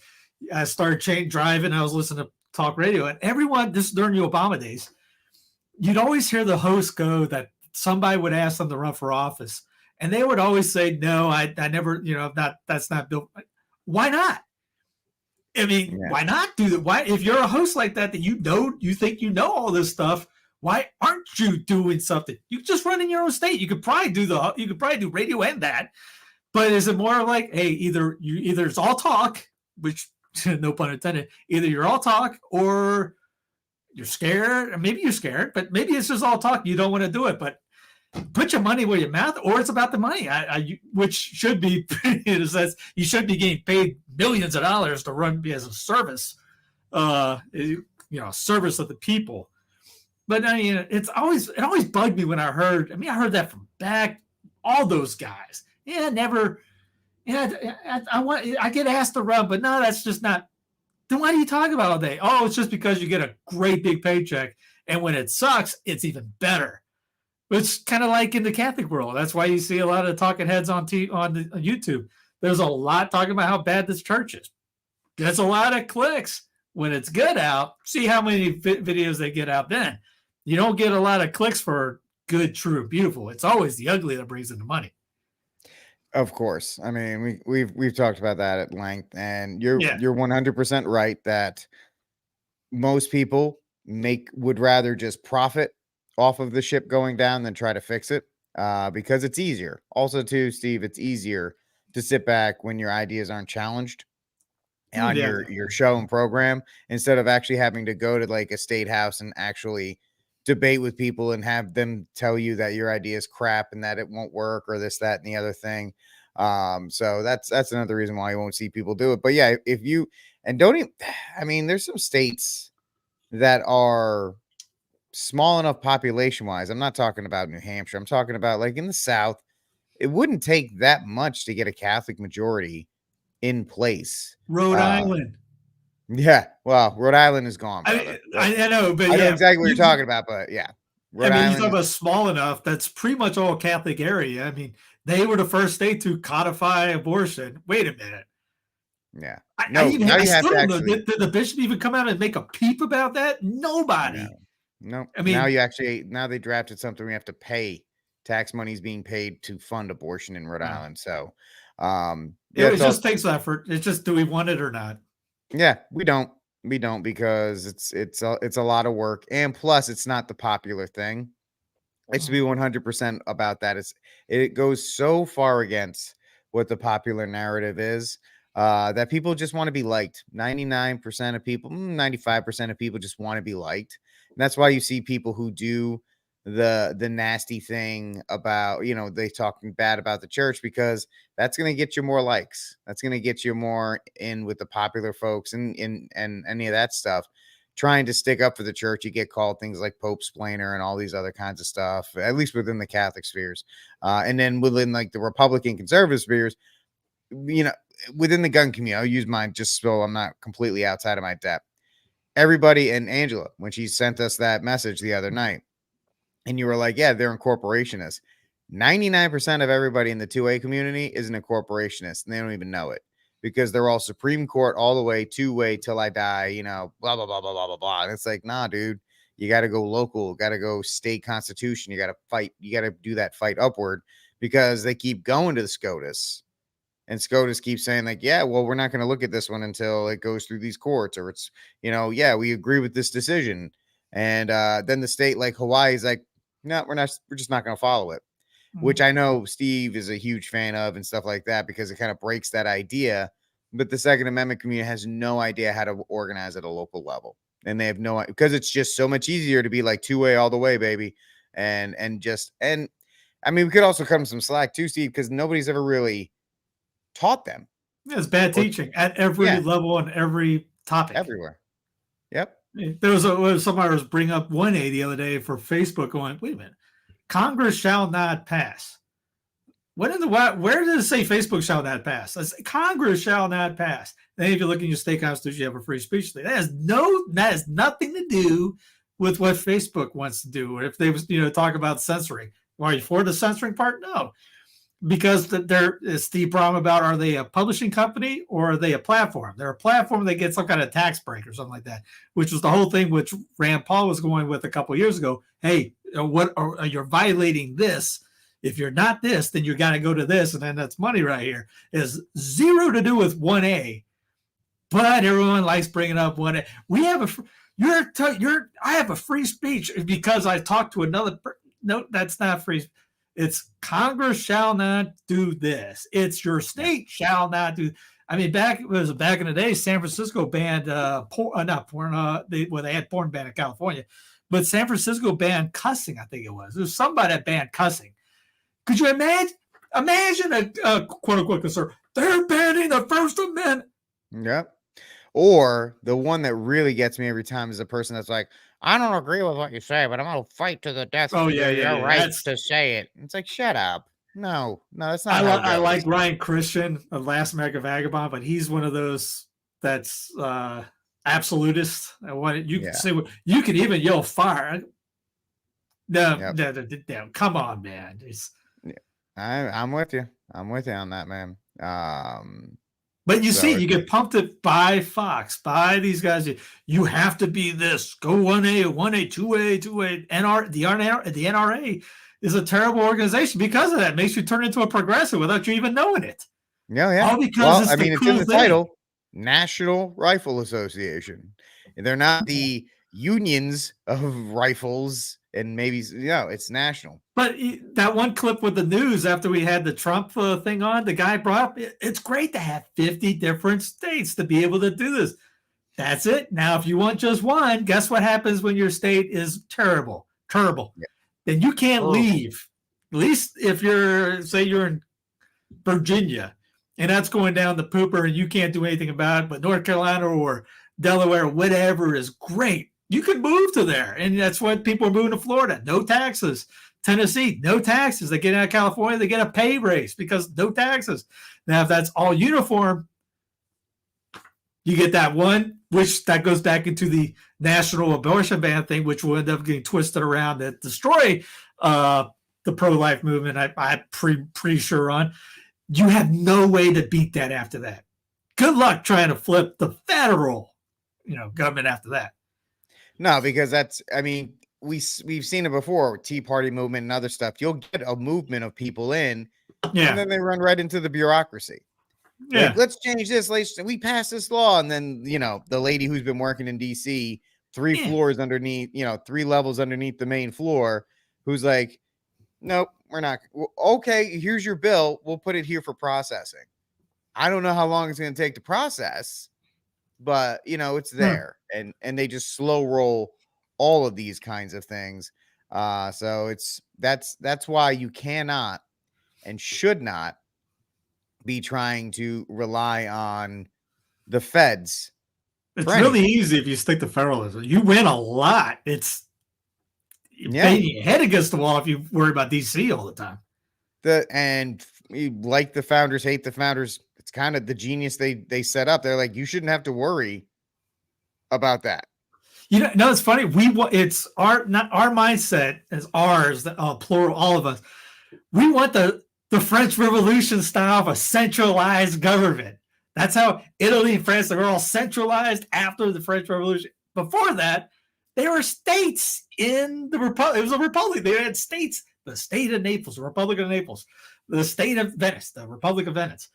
I started driving. I was listening to talk radio, and everyone, this is during the Obama days, you'd always hear the host go that somebody would ask them to run for office, and they would always say, "No, I never, that's not built." Why not? I mean, why not do that? Why, if you're a host like that you think you know all this stuff, why aren't you doing something? You just run in your own state. You could probably do radio and that, but is it more like, hey, either it's all talk, which no pun intended, either you're all talk or you're scared, or maybe you're scared, but maybe it's just all talk. You don't want to do it, but put your money where your mouth, or it's about the money, which should be, in a sense, you should be getting paid millions of dollars to run as a service, service of the people. But I mean, it always bugged me when I heard that from back all those guys. Yeah, never. Yeah, I get asked to run, but no, that's just not. Then why do you talk about all day? Oh, it's just because you get a great big paycheck, and when it sucks, it's even better. It's kind of like in the Catholic world. That's why you see a lot of talking heads on YouTube. There's a lot talking about how bad this church is. Gets a lot of clicks when it's good out. See how many videos they get out then. You don't get a lot of clicks for good, true, beautiful. It's always the ugly that brings in the money. Of course. I mean, we've talked about that at length, and you're 100% right that most people would rather just profit off of the ship going down than try to fix it, because it's easier. Also, too, Steve, it's easier to sit back when your ideas aren't challenged on your show and program, instead of actually having to go to like a state house and actually debate with people and have them tell you that your idea is crap and that it won't work or this, that, and the other thing. So that's another reason why you won't see people do it. But yeah, if you, and don't even, I mean, there's some states that are small enough population wise. I'm not talking about New Hampshire. I'm talking about like in the South. It wouldn't take that much to get a Catholic majority in place. Rhode Island. Yeah, well, Rhode Island is gone. I know, but I know exactly what you're talking about. But yeah, Rhode Island, you talk about small enough. That's pretty much all Catholic area. I mean, they were the first state to codify abortion. Wait a minute. Yeah. I still don't know. Did the bishop even come out and make a peep about that? Nobody. No. I mean, now they drafted something we have to pay. Tax money is being paid to fund abortion in Rhode Island. So, it just takes effort. It's just, do we want it or not? Yeah, we don't because it's a lot of work, and plus it's not the popular thing. It's to be 100% about that. It goes so far against what the popular narrative is, that people just want to be liked. 99% of people, 95% of people just want to be liked. And that's why you see people who do the nasty thing about, they talking bad about the church, because that's going to get you more likes. That's going to get you more in with the popular folks and any of that stuff. Trying to stick up for the church, you get called things like Pope Splainer and all these other kinds of stuff, at least within the Catholic spheres. And then within like the Republican conservative spheres, within the gun community, I'll use mine just so I'm not completely outside of my depth. Everybody, and Angela, when she sent us that message the other night, and you were like, yeah, they're incorporationists. 99% of everybody in the 2A community is an incorporationist, and they don't even know it, because they're all Supreme Court all the way, 2-way till I die, blah, blah, blah, blah, blah, blah, blah. And it's like, nah, dude, you got to go local, got to go state constitution. You got to fight. You got to do that fight upward, because they keep going to the SCOTUS. And SCOTUS keeps saying like, yeah, well, we're not going to look at this one until it goes through these courts, or it's, yeah, we agree with this decision. And then the state like Hawaii is like, no, we're just not going to follow it, which I know Steve is a huge fan of and stuff like that, because it kind of breaks that idea. But the Second Amendment community has no idea how to organize at a local level. And they have no, because it's just so much easier to be like 2-way all the way, baby. And I mean, we could also cut them some slack too, Steve, because nobody's ever really taught them. Yeah, it's bad teaching at every level and every topic. Everywhere. Yep. There was somebody was bringing up 1A the other day for Facebook going, wait a minute, Congress shall not pass. Where does it say Facebook shall not pass? Congress shall not pass. Then if you look in your state constitution, you have a free speech thing. That has nothing to do with what Facebook wants to do. Or if they was, talk about censoring. Are you for the censoring part? No. Because there is the problem about, are they a publishing company or are they a platform? They're a platform that gets some kind of tax break or something like that, which was the whole thing which Rand Paul was going with a couple of years ago. Hey, you're violating this. If you're not this, then you got to go to this, and then that's money right here. It has zero to do with 1A, but everyone likes bringing up 1A. We have I have a free speech because I talked to another. No, that's not free. It's Congress shall not do this. It's your state shall not do. I mean, back in the day, San Francisco banned not porn. They had porn ban in California, but San Francisco banned cussing. I think it was. There was somebody that banned cussing. Could you imagine? Imagine a quote unquote conservative. They're banning the First Amendment. Yep. Or the one that really gets me every time is a person that's like, I don't agree with what you say, but I'm going to fight to the death. Oh, yeah, your right to say it. It's like, shut up. No, that's not. I like Ryan Christian of Last American Vagabond, but he's one of those that's absolutist. I want you can say you can even yell fire. No, come on, man. I'm with you. I'm with you on that, man. But you see, you get pumped up by Fox, by these guys. You have to be this. Go 1A, 2A, 2A. The NRA is a terrible organization because of that. It makes you turn into a progressive without you even knowing it. Yeah. All because it's in the title, National Rifle Association. They're not the unions of rifles, and maybe it's national. But that one clip with the news after we had the Trump thing on, the guy brought up, it's great to have 50 different states to be able to do this. That's it. Now, if you want just one, guess what happens when your state is terrible? Yeah. Then you can't leave. At least if you're in Virginia and that's going down the pooper and you can't do anything about it, but North Carolina or Delaware, whatever is great. You can move to there. And that's what people are moving to Florida. No taxes. Tennessee, no taxes. They get out of California, they get a pay raise because no taxes. Now, if that's all uniform, you get that one, which that goes back into the national abortion ban thing, which will end up getting twisted around that destroy the pro-life movement. I'm pretty sure on. You have no way to beat that after that. Good luck trying to flip the federal, government after that. No, because we've seen it before, Tea Party movement and other stuff. You'll get a movement of people in, and then they run right into the bureaucracy. Yeah, like, let's change this. We passed this law, and then the lady who's been working in DC, 3 floors underneath, 3 levels underneath the main floor, who's like, nope, we're not. Okay, here's your bill. We'll put it here for processing. I don't know how long it's going to take to process, but it's there, and they just slow roll all of these kinds of things. So that's why you cannot and should not be trying to rely on the feds. It's really easy if you stick to federalism. You win a lot. It's banging your head against the wall if you worry about DC all the time. And like the founders, hate the founders. It's kind of the genius they set up. They're like, you shouldn't have to worry about that. No, it's funny. It's our mindset as ours, plural, all of us. We want the French Revolution style of a centralized government. That's how Italy and France, they were all centralized after the French Revolution. Before that, they were states in the republic. It was a republic. They had states. The state of Naples, the Republic of Naples, the state of Venice, the Republic of Venice.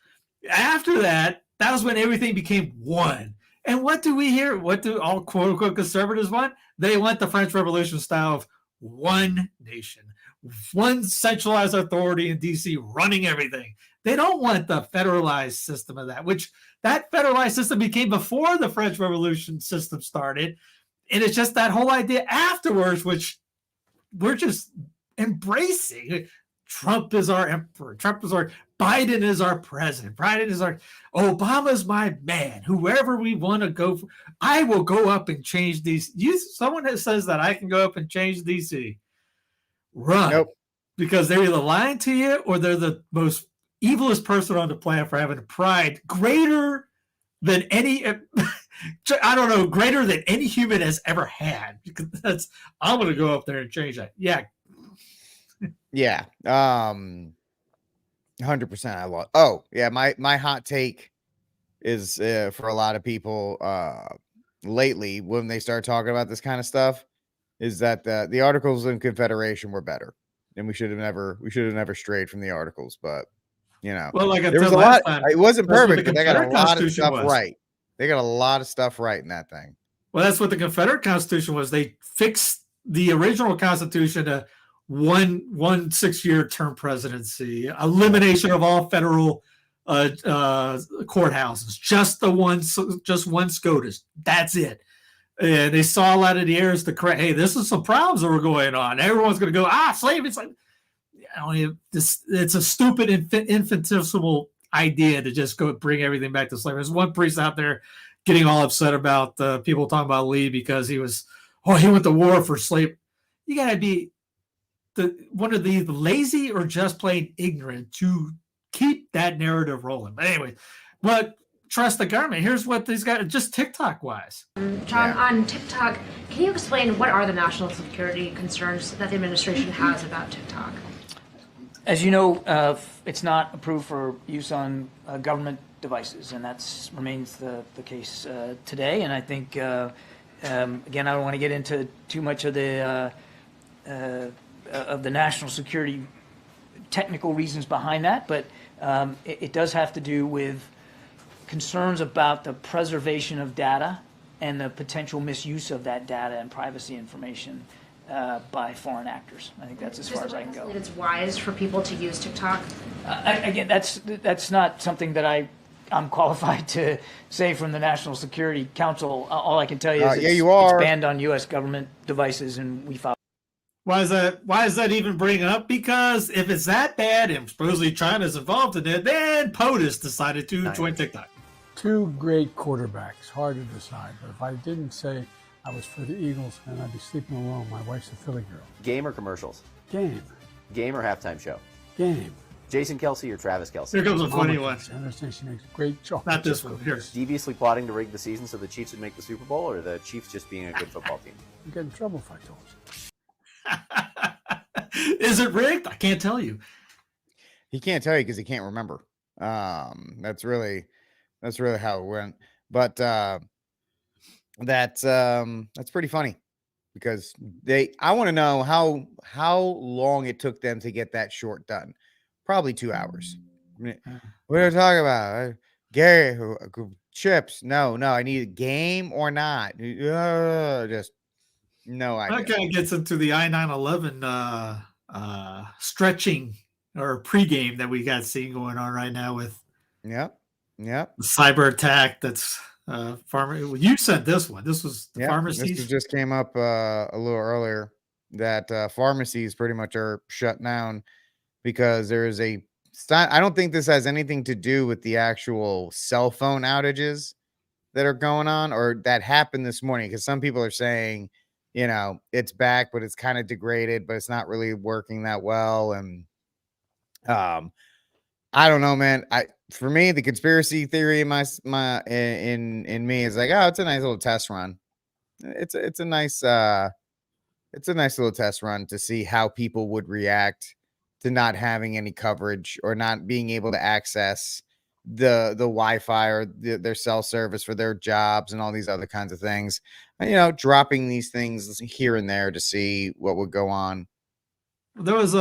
After that, that was when everything became one. And what do we hear? What do all quote-unquote conservatives want? They want the French Revolution style of one nation, one centralized authority in D.C. running everything. They don't want the federalized system of that, which that federalized system became before the French Revolution system started. And it's just that whole idea afterwards, which we're just embracing. Trump is our emperor. Biden is our president. Biden is Obama's my man. Whoever we want to go for, I will go up and change these. Someone that says that I can go up and change DC. Run. Nope. Because they're either lying to you or they're the most evilest person on the planet for having a pride greater than any, greater than any human has ever had. Because I'm going to go up there and change that. Yeah. Yeah. 100%. I love. Oh, yeah. My hot take is for a lot of people lately when they start talking about this kind of stuff is that the Articles of Confederation were better, and we should have never strayed from the Articles. But well, like there was a lot. It wasn't perfect, but they got a lot of stuff right. They got a lot of stuff right in that thing. Well, that's what the Confederate Constitution was. They fixed the original Constitution to one 6-year term presidency, elimination of all federal courthouses, just one SCOTUS. That's it. And they saw a lot of the errors to correct. Hey, this is some problems that were going on. Everyone's going to go, slavery. It's like, it's a stupid, infinitesimal idea to just go bring everything back to slavery. There's one priest out there getting all upset about people talking about Lee because he went to war for slavery. You got to be one of the lazy or just plain ignorant to keep that narrative rolling. But anyway, trust the government. Here's what these guys, just TikTok wise. John, on TikTok, can you explain what are the national security concerns that the administration has about TikTok? As you know, it's not approved for use on government devices, and that remains the case today. And I think, again, I don't want to get into too much of the national security technical reasons behind that, but it does have to do with concerns about the preservation of data and the potential misuse of that data and privacy information by foreign actors. I think that's as far as I can go. It's wise for people to use TikTok? Again, that's not something that I'm qualified to say from the National Security Council. All I can tell you is it's banned on U.S. government devices, and we follow. Why is that even bring up? Because if it's that bad and supposedly China's involved in it, then POTUS decided to join TikTok. Two great quarterbacks, hard to decide. But if I didn't say I was for the Eagles, then I'd be sleeping alone. My wife's a Philly girl. Game or commercials? Game. Game or halftime show? Game. Jason Kelce or Travis Kelce? Here comes a funny one. I understand she makes great chocolate. Not this one. Here. Deviously plotting to rig the season so the Chiefs would make the Super Bowl, or the Chiefs just being a good football team? You get in trouble if I told you. Is it rigged? I can't tell you. He can't tell you because he can't remember. That's really how it went. But that's pretty funny because I want to know how long it took them to get that short done. Probably 2 hours. What are you talking about? Gary, chips? No. I need a game or not. Just no idea. That kind of gets into the I-9/11 stretching or pregame that we got seeing going on right now with the cyber attack. That's farmer. You sent this one. This was the pharmacies. This just came up a little earlier that pharmacies pretty much are shut down because there is I don't think this has anything to do with the actual cell phone outages that are going on or that happened this morning. Because some people are saying, it's back, but it's kind of degraded, but it's not really working that well. And I don't know, man. For me, the conspiracy theory in in me is like, oh, it's a nice little test run. It's a nice little test run to see how people would react to not having any coverage or not being able to access the Wi-Fi or their cell service for their jobs and all these other kinds of things. Dropping these things here and there to see what would go on. There was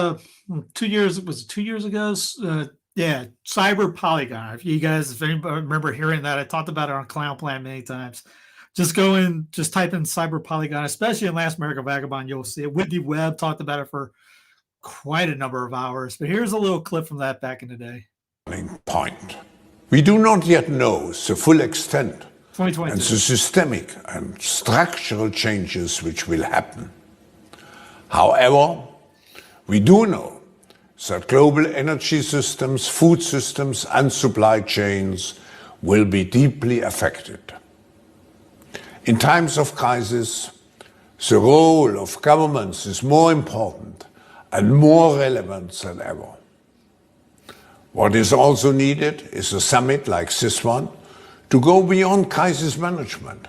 2 years. It was 2 years ago. Cyber Polygon. If anybody remember hearing that, I talked about it on Clown Plan many times. Just type in Cyber Polygon, especially in Last American Vagabond. You'll see it. Whitney Webb talked about it for quite a number of hours. But here's a little clip from that back in the day. Point. We do not yet know the full extent and the 2022. systemic and structural changes which will happen. However, we do know that global energy systems, food systems, and supply chains will be deeply affected. In times of crisis, the role of governments is more important and more relevant than ever. What is also needed is a summit like this one to go beyond crisis management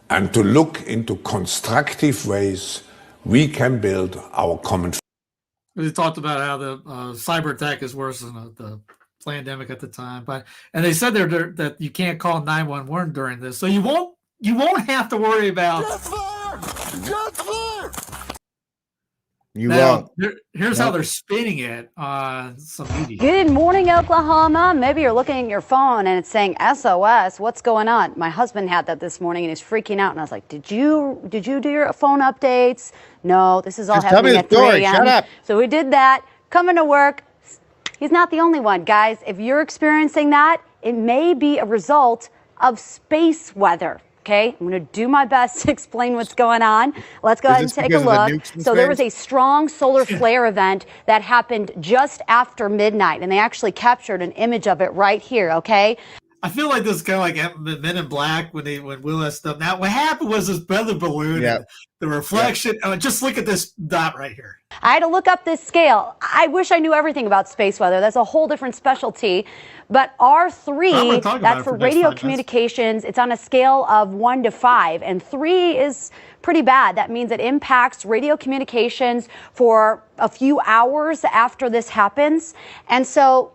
and to look into constructive ways we can build our common. We talked about how the cyber attack is worse than the pandemic at the time, and they said that you can't call 911 during this, so you won't have to worry about. You won't. Here's how they're spinning it on some media. Good morning, Oklahoma. Maybe you're looking at your phone and it's saying SOS. What's going on? My husband had that this morning and he's freaking out. And I was like, did you do your phone updates? No, this is all happening at 3 a.m. Shut up. So we did that. Coming to work. He's not the only one, guys. If you're experiencing that, it may be a result of space weather. Okay, I'm going to do my best to explain what's going on. Let's go ahead and take a look. So there was a strong solar flare event that happened just after midnight, and they actually captured an image of it right here, okay? I feel like this is kind of like Men in Black when Will stuff. Now, what happened was this weather balloon and the reflection. Oh, just look at this dot right here. I had to look up this scale. I wish I knew everything about space weather. That's a whole different specialty. But R3, that's for radio communications. It's on a scale of 1 to 5, and 3 is pretty bad. That means it impacts radio communications for a few hours after this happens. And so,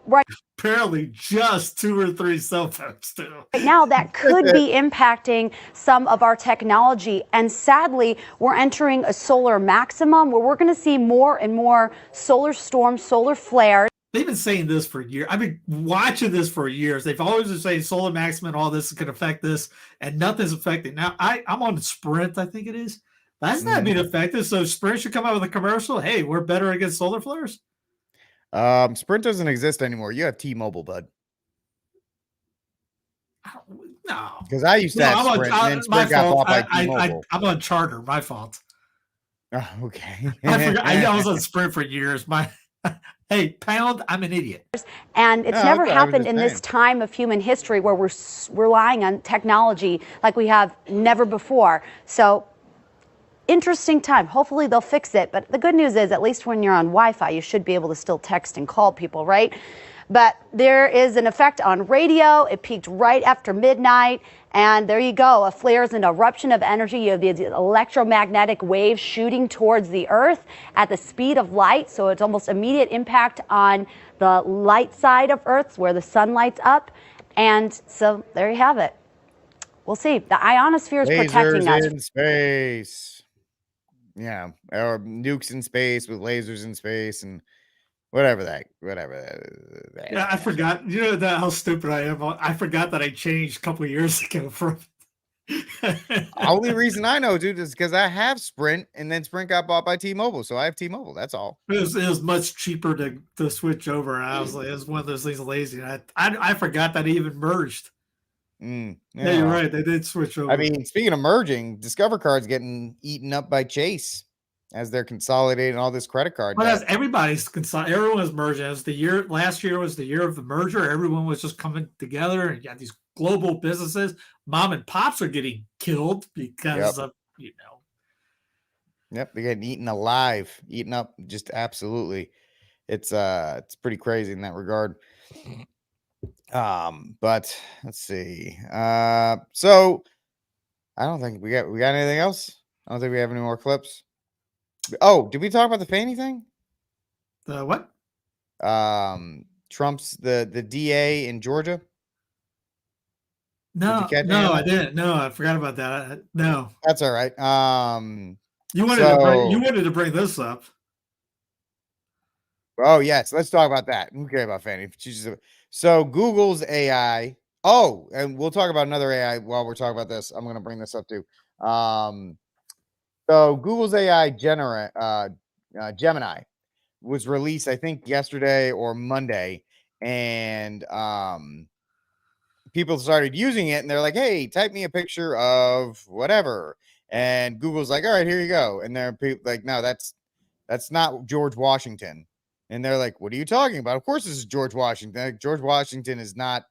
apparently just 2 or 3 cell phones too. Right now, that could be impacting some of our technology. And sadly, we're entering a solar maximum where we're going to see more and more solar storms, solar flares. They've been saying this for years. I've been watching this for years. They've always been saying solar maximum, all this is going to affect this, and nothing's affecting. Now, I'm on Sprint, I think it is. That's not being affected. So Sprint should come out with a commercial. Hey, we're better against solar flares. Sprint doesn't exist anymore. You have T-Mobile, bud. No, because I used to have Sprint, and then Sprint got bought by T-Mobile. I'm on Charter. My fault. Oh, okay. I forgot. I was on Sprint for years. Hey, Pound, I'm an idiot. And it's never happened in this time of human history where we're relying on technology like we have never before. So, interesting time. Hopefully they'll fix it. But the good news is, at least when you're on Wi-Fi, you should be able to still text and call people, right? But there is an effect on radio. It peaked right after midnight. And there you go. A flare is an eruption of energy. You have these electromagnetic waves shooting towards the Earth at the speed of light. So it's almost immediate impact on the light side of Earth where the sun lights up. And so there you have it. We'll see. The ionosphere is protecting us. Lasers in space. Yeah. Or nukes in space with lasers in space and whatever that is. Yeah, I forgot. You know how stupid I am. I forgot that I changed a couple of years ago from. Only reason I know, dude, is because I have Sprint, and then Sprint got bought by T-Mobile, so I have T-Mobile. That's all. It was much cheaper to switch over. And I was like, it was one of those things lazy. I forgot that it even merged. Yeah, you're right. They did switch over. I mean, speaking of merging, Discover Card's getting eaten up by Chase as they're consolidating all this credit card. Well, everybody's everyone's merging. As last year was the year of the merger. Everyone was just coming together, and you got these global businesses. Mom and pops are getting killed because of Yep, they're getting eaten alive, eaten up. Just absolutely, it's pretty crazy in that regard. But let's see. So I don't think we got anything else. I don't think we have any more clips. Oh, did we talk about the Fannie thing? The what? Trump's the DA in Georgia. No, I didn't. No, I forgot about that. No, that's all right. You wanted to bring this up. Oh yes, let's talk about that. Who cares about Fannie? So Google's AI. Oh, and we'll talk about another AI while we're talking about this. I'm going to bring this up too. So Google's AI Gemini was released, I think, yesterday or Monday, and people started using it, and they're like, "Hey, type me a picture of whatever," and Google's like, "All right, here you go," and they're like, "No, that's not George Washington," and they're like, "What are you talking about? Of course, this is George Washington. George Washington is not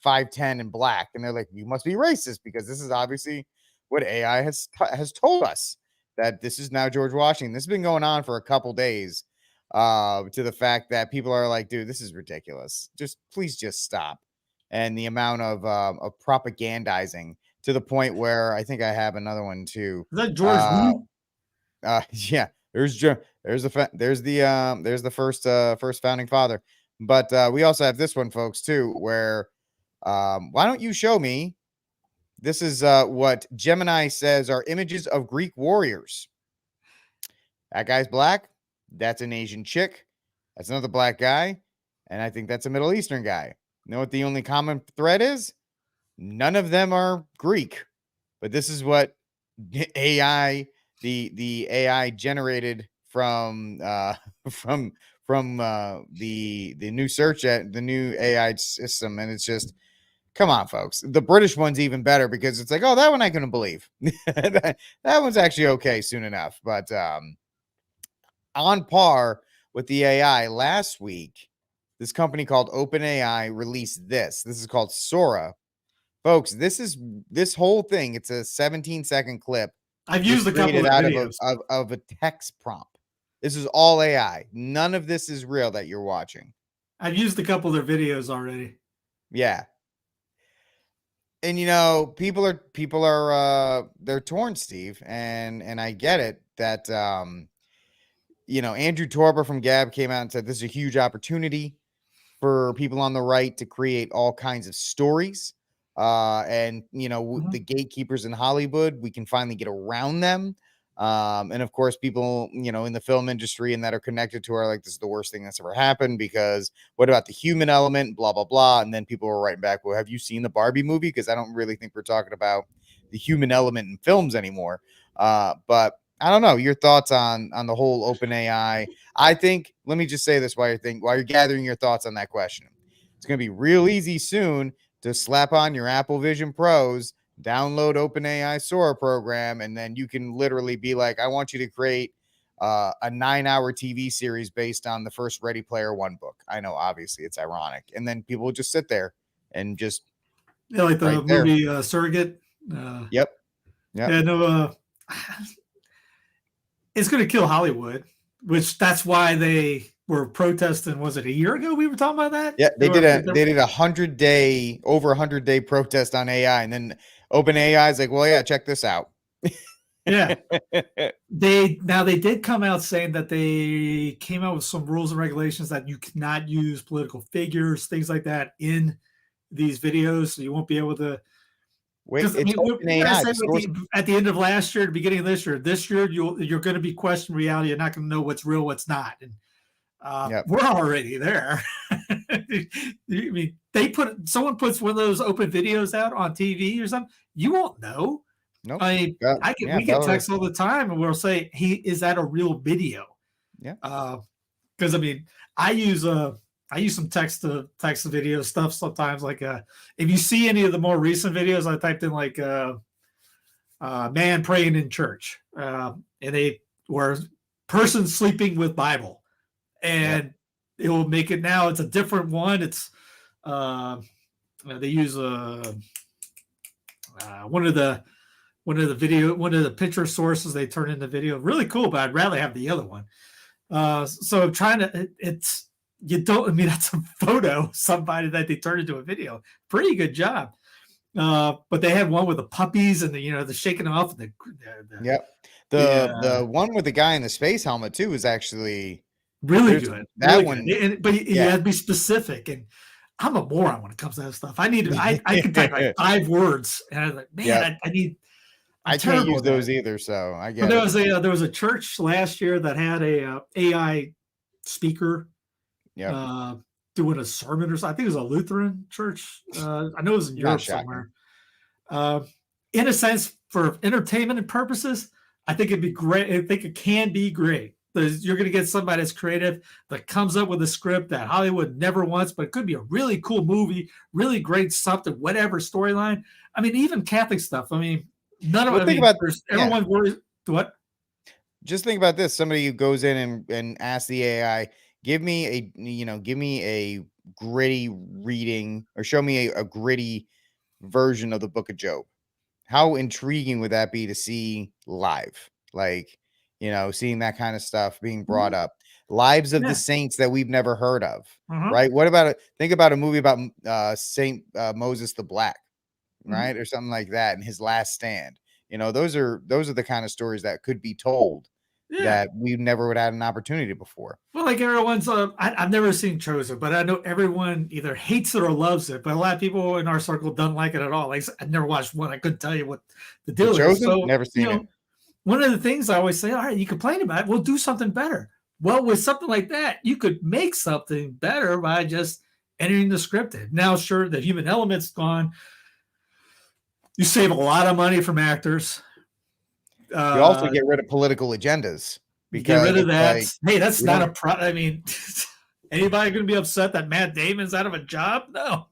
5'10" and black," and they're like, "You must be racist because this is obviously what AI has told us." That this is now George Washington. This has been going on for a couple days to the fact that people are like, dude, this is ridiculous. Please just stop. And the amount of propagandizing to the point where I think I have another one too. Is that George? Yeah, there's the first founding father. But we also have this one, folks, too, where why don't you show me? This is what Gemini says are images of Greek warriors. That guy's black. That's an Asian chick. That's another black guy. And I think that's a Middle Eastern guy. You know what the only common thread is? None of them are Greek. But this is what AI, the AI generated from from the new the new AI system, and it's just, come on, folks. The British one's even better because it's like, oh, that one I couldn't believe. that one's actually okay soon enough. But on par with the AI, last week, this company called OpenAI released this. This is called Sora. Folks, this whole thing. It's a 17-second clip. I've used a couple of videos of a text prompt. This is all AI. None of this is real that you're watching. I've used a couple of their videos already. Yeah. And you know, people are they're torn, Steve, and I get it that you know, Andrew Torba from Gab came out and said this is a huge opportunity for people on the right to create all kinds of stories. And you know, the gatekeepers in Hollywood, we can finally get around them. And of course, people, you know, in the film industry and that are connected to her, like, this is the worst thing that's ever happened, because what about the human element, blah, blah, blah. And then people were writing back, well, have you seen the Barbie movie? Because I don't really think we're talking about the human element in films anymore. But I don't know your thoughts on the whole OpenAI. I think, let me just say this while you're gathering your thoughts on that question. It's going to be real easy soon to slap on your Apple Vision Pros, download OpenAI Sora program, and then you can literally be like, I want you to create a 9-hour TV series based on the first Ready Player One book. I know, obviously, it's ironic. And then people will just sit there and just, yeah, like the movie Surrogate. Yep. Yeah, no, it's going to kill Hollywood, which that's why they were protesting. Was it a year ago we were talking about that? Yeah, they did a 100-day protest on AI, and then OpenAI is like, well, yeah, check this out. Yeah. They did come out saying that they came out with some rules and regulations that you cannot use political figures, things like that, in these videos. So you won't be able to. Wait, it's at the end of last year, the beginning of this year, you're going to be questioning reality. You're not going to know what's real, what's not. And we're already there. I mean, someone puts one of those open videos out on TV or something, you won't know. Nope. I mean, we get texts all the time, and we'll say, "Hey, is that a real video?" Yeah. Because I mean, I use some text to video stuff sometimes. Like, if you see any of the more recent videos, I typed in like man praying in church, and they were person sleeping with Bible, and it will make it now. It's a different one. It's they use one of the picture sources they turn into video. Really cool, but I'd rather have the other one. So I'm trying to. That's a photo of somebody that they turned into a video. Pretty good job. But they had one with the puppies and the shaking them off. And the one with the guy in the space helmet too is actually really good. That really one, good. But you had to be specific. And I'm a moron when it comes to that stuff. I can type like 5 words, and I'm like, man, I can't use those either. So I get. But there was a church last year that had a AI speaker. Doing a sermon or something. I think it was a Lutheran church. I know it was in Europe somewhere. In a sense, for entertainment and purposes, I think it'd be great. I think it can be great. You're going to get somebody that's creative, that comes up with a script that Hollywood never wants, but it could be a really cool movie, really great something, whatever storyline. I mean, even Catholic stuff. I mean, none of it. Everyone worries. What? Just think about this. Somebody who goes in and asks the AI, give me a gritty reading, or show me a gritty version of the Book of Job. How intriguing would that be to see live? Like, seeing that kind of stuff being brought up. Lives of the saints that we've never heard of, right? What about think about a movie about Saint Moses the Black, right? Or something like that, and his last stand. Those are the kind of stories that could be told that we never would have had an opportunity before. Well, like everyone's, I've never seen Chosen, but I know everyone either hates it or loves it. But a lot of people in our circle don't like it at all. Like, I've never watched one. I couldn't tell you what the deal is. So, never seen it. One of the things I always say, all right, you complain about it, we'll do something better. Well, with something like that, you could make something better by just entering the script in. Now, sure, the human element's gone. You save a lot of money from actors. You also get rid of political agendas. because get rid of that. like, Hey, that's not a I mean, anybody going to be upset that Matt Damon's out of a job? No.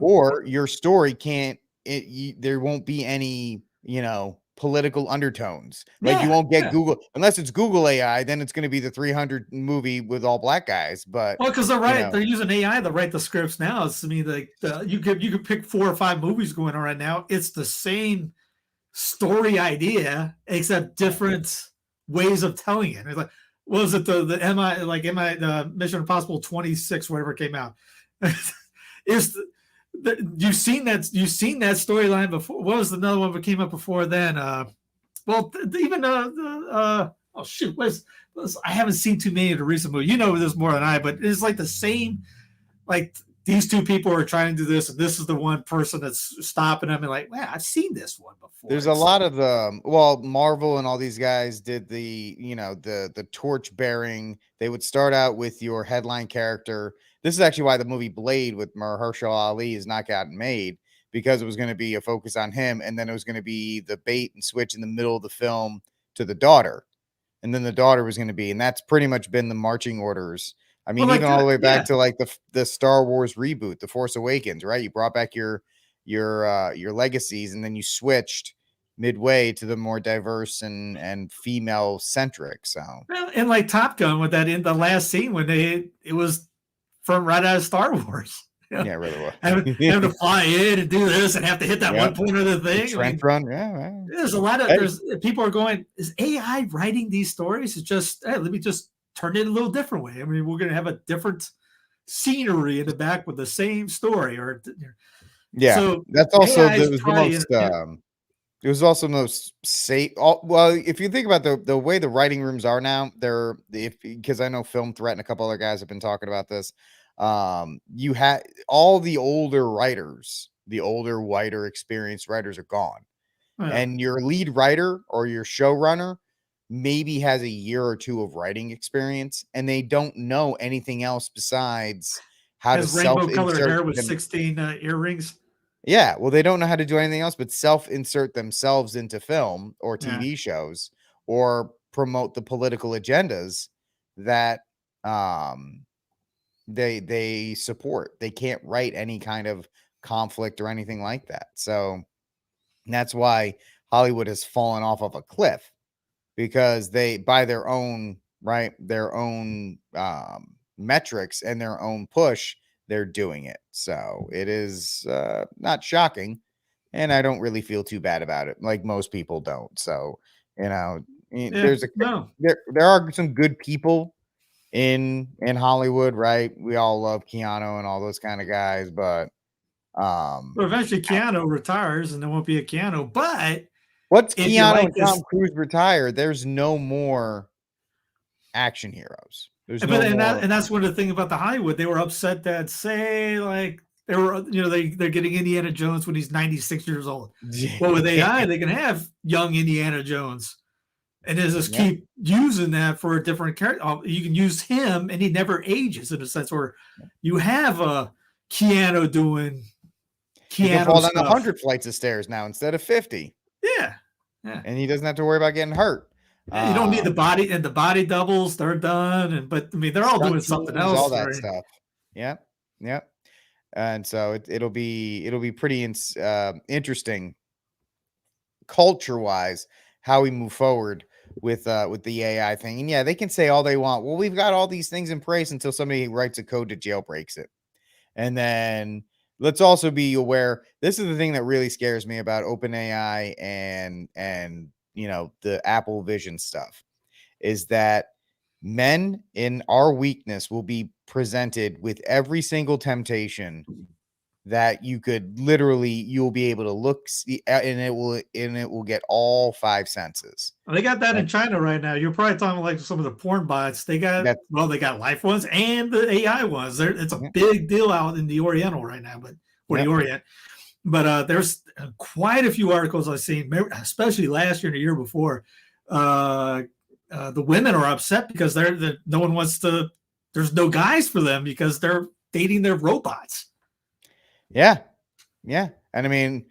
Or your story can't. There won't be any, political undertones. Like you won't get Google unless it's Google AI. Then it's going to be the 300 movie with all black guys. But well, because they're using AI to write the scripts now. It's, I mean, like you could pick 4 or 5 movies going on right now. It's the same story idea except different ways of telling it. It's like, what was it, the Mission Impossible 26, whatever came out? Is you've seen that storyline before? What was another one that came up before then? I haven't seen too many of the recent movies. You know this more than I, but it's like the same. Like these 2 people are trying to do this, and this is the one person that's stopping them. And like, wow, I've seen this one before. There's a lot of Marvel and all these guys did the torch bearing. They would start out with your headline character. This is actually why the movie Blade with Mahershala Ali is not gotten made, because it was going to be a focus on him, and then it was going to be the bait and switch in the middle of the film to the daughter, and then the daughter was going to be, and that's pretty much been the marching orders. I mean, even all the way back to like the Star Wars reboot, The Force Awakens, right? You brought back your legacies, and then you switched midway to the more diverse and female centric. So, and like Top Gun with that in the last scene when it was from right out of Star Wars. Yeah, really well. Having to fly in and do this and have to hit that one point of the thing. Trent run, yeah. There's a lot of people are going, is AI writing these stories? It's just, hey, let me just turn it a little different way. I mean, we're going to have a different scenery in the back with the same story, so that's also it was also the most safe. Well, if you think about the way the writing rooms are now, because I know Film Threat and a couple other guys have been talking about this. You had all the older writers, the older, whiter, experienced writers are gone, and your lead writer or your showrunner maybe has a year or 2 of writing experience, and they don't know anything else besides how to rainbow-colored hair with 16 earrings. Yeah, well, they don't know how to do anything else but self-insert themselves into film or TV shows or promote the political agendas that they support. They can't write any kind of conflict or anything like that. So that's why Hollywood has fallen off of a cliff, because they, by their own metrics and their own push, they're doing it. So it is not shocking, and I don't really feel too bad about it, like most people don't. So there are some good people in Hollywood, right? We all love Keanu and all those kind of guys, but eventually Keanu retires and there won't be a Keanu. But once Keanu and Tom Cruise retire, there's no more action heroes. And that's one of the things about the Hollywood. They were upset that, say, like they were, they're getting Indiana Jones when he's 96 years old. Well, with AI, they can have young Indiana Jones, and they just keep using that for a different character. You can use him, and he never ages in a sense. Or you have a Keanu doing Keanu. He can fall down 100 flights of stairs now instead of 50. Yeah, and he doesn't have to worry about getting hurt. Yeah, you don't need the body, and the body doubles, they're done. But I mean, they're all doing something else. All that stuff. Yep. And so it'll be pretty interesting culture-wise how we move forward with the AI thing. And yeah, they can say all they want. Well, we've got all these things in place until somebody writes a code to jailbreaks it. And then let's also be aware, this is the thing that really scares me about OpenAI and the Apple Vision stuff, is that men in our weakness will be presented with every single temptation that you could you'll be able to look, see, and it will get all 5 senses. Well, they got that in China right now. You're probably talking like some of the porn bots. They got life ones and the AI ones. It's a big deal out in the Oriental right now, the Orient. But there's quite a few articles I've seen, especially last year and the year before. The women are upset because no one wants to. There's no guys for them because they're dating their robots. Yeah, and I mean,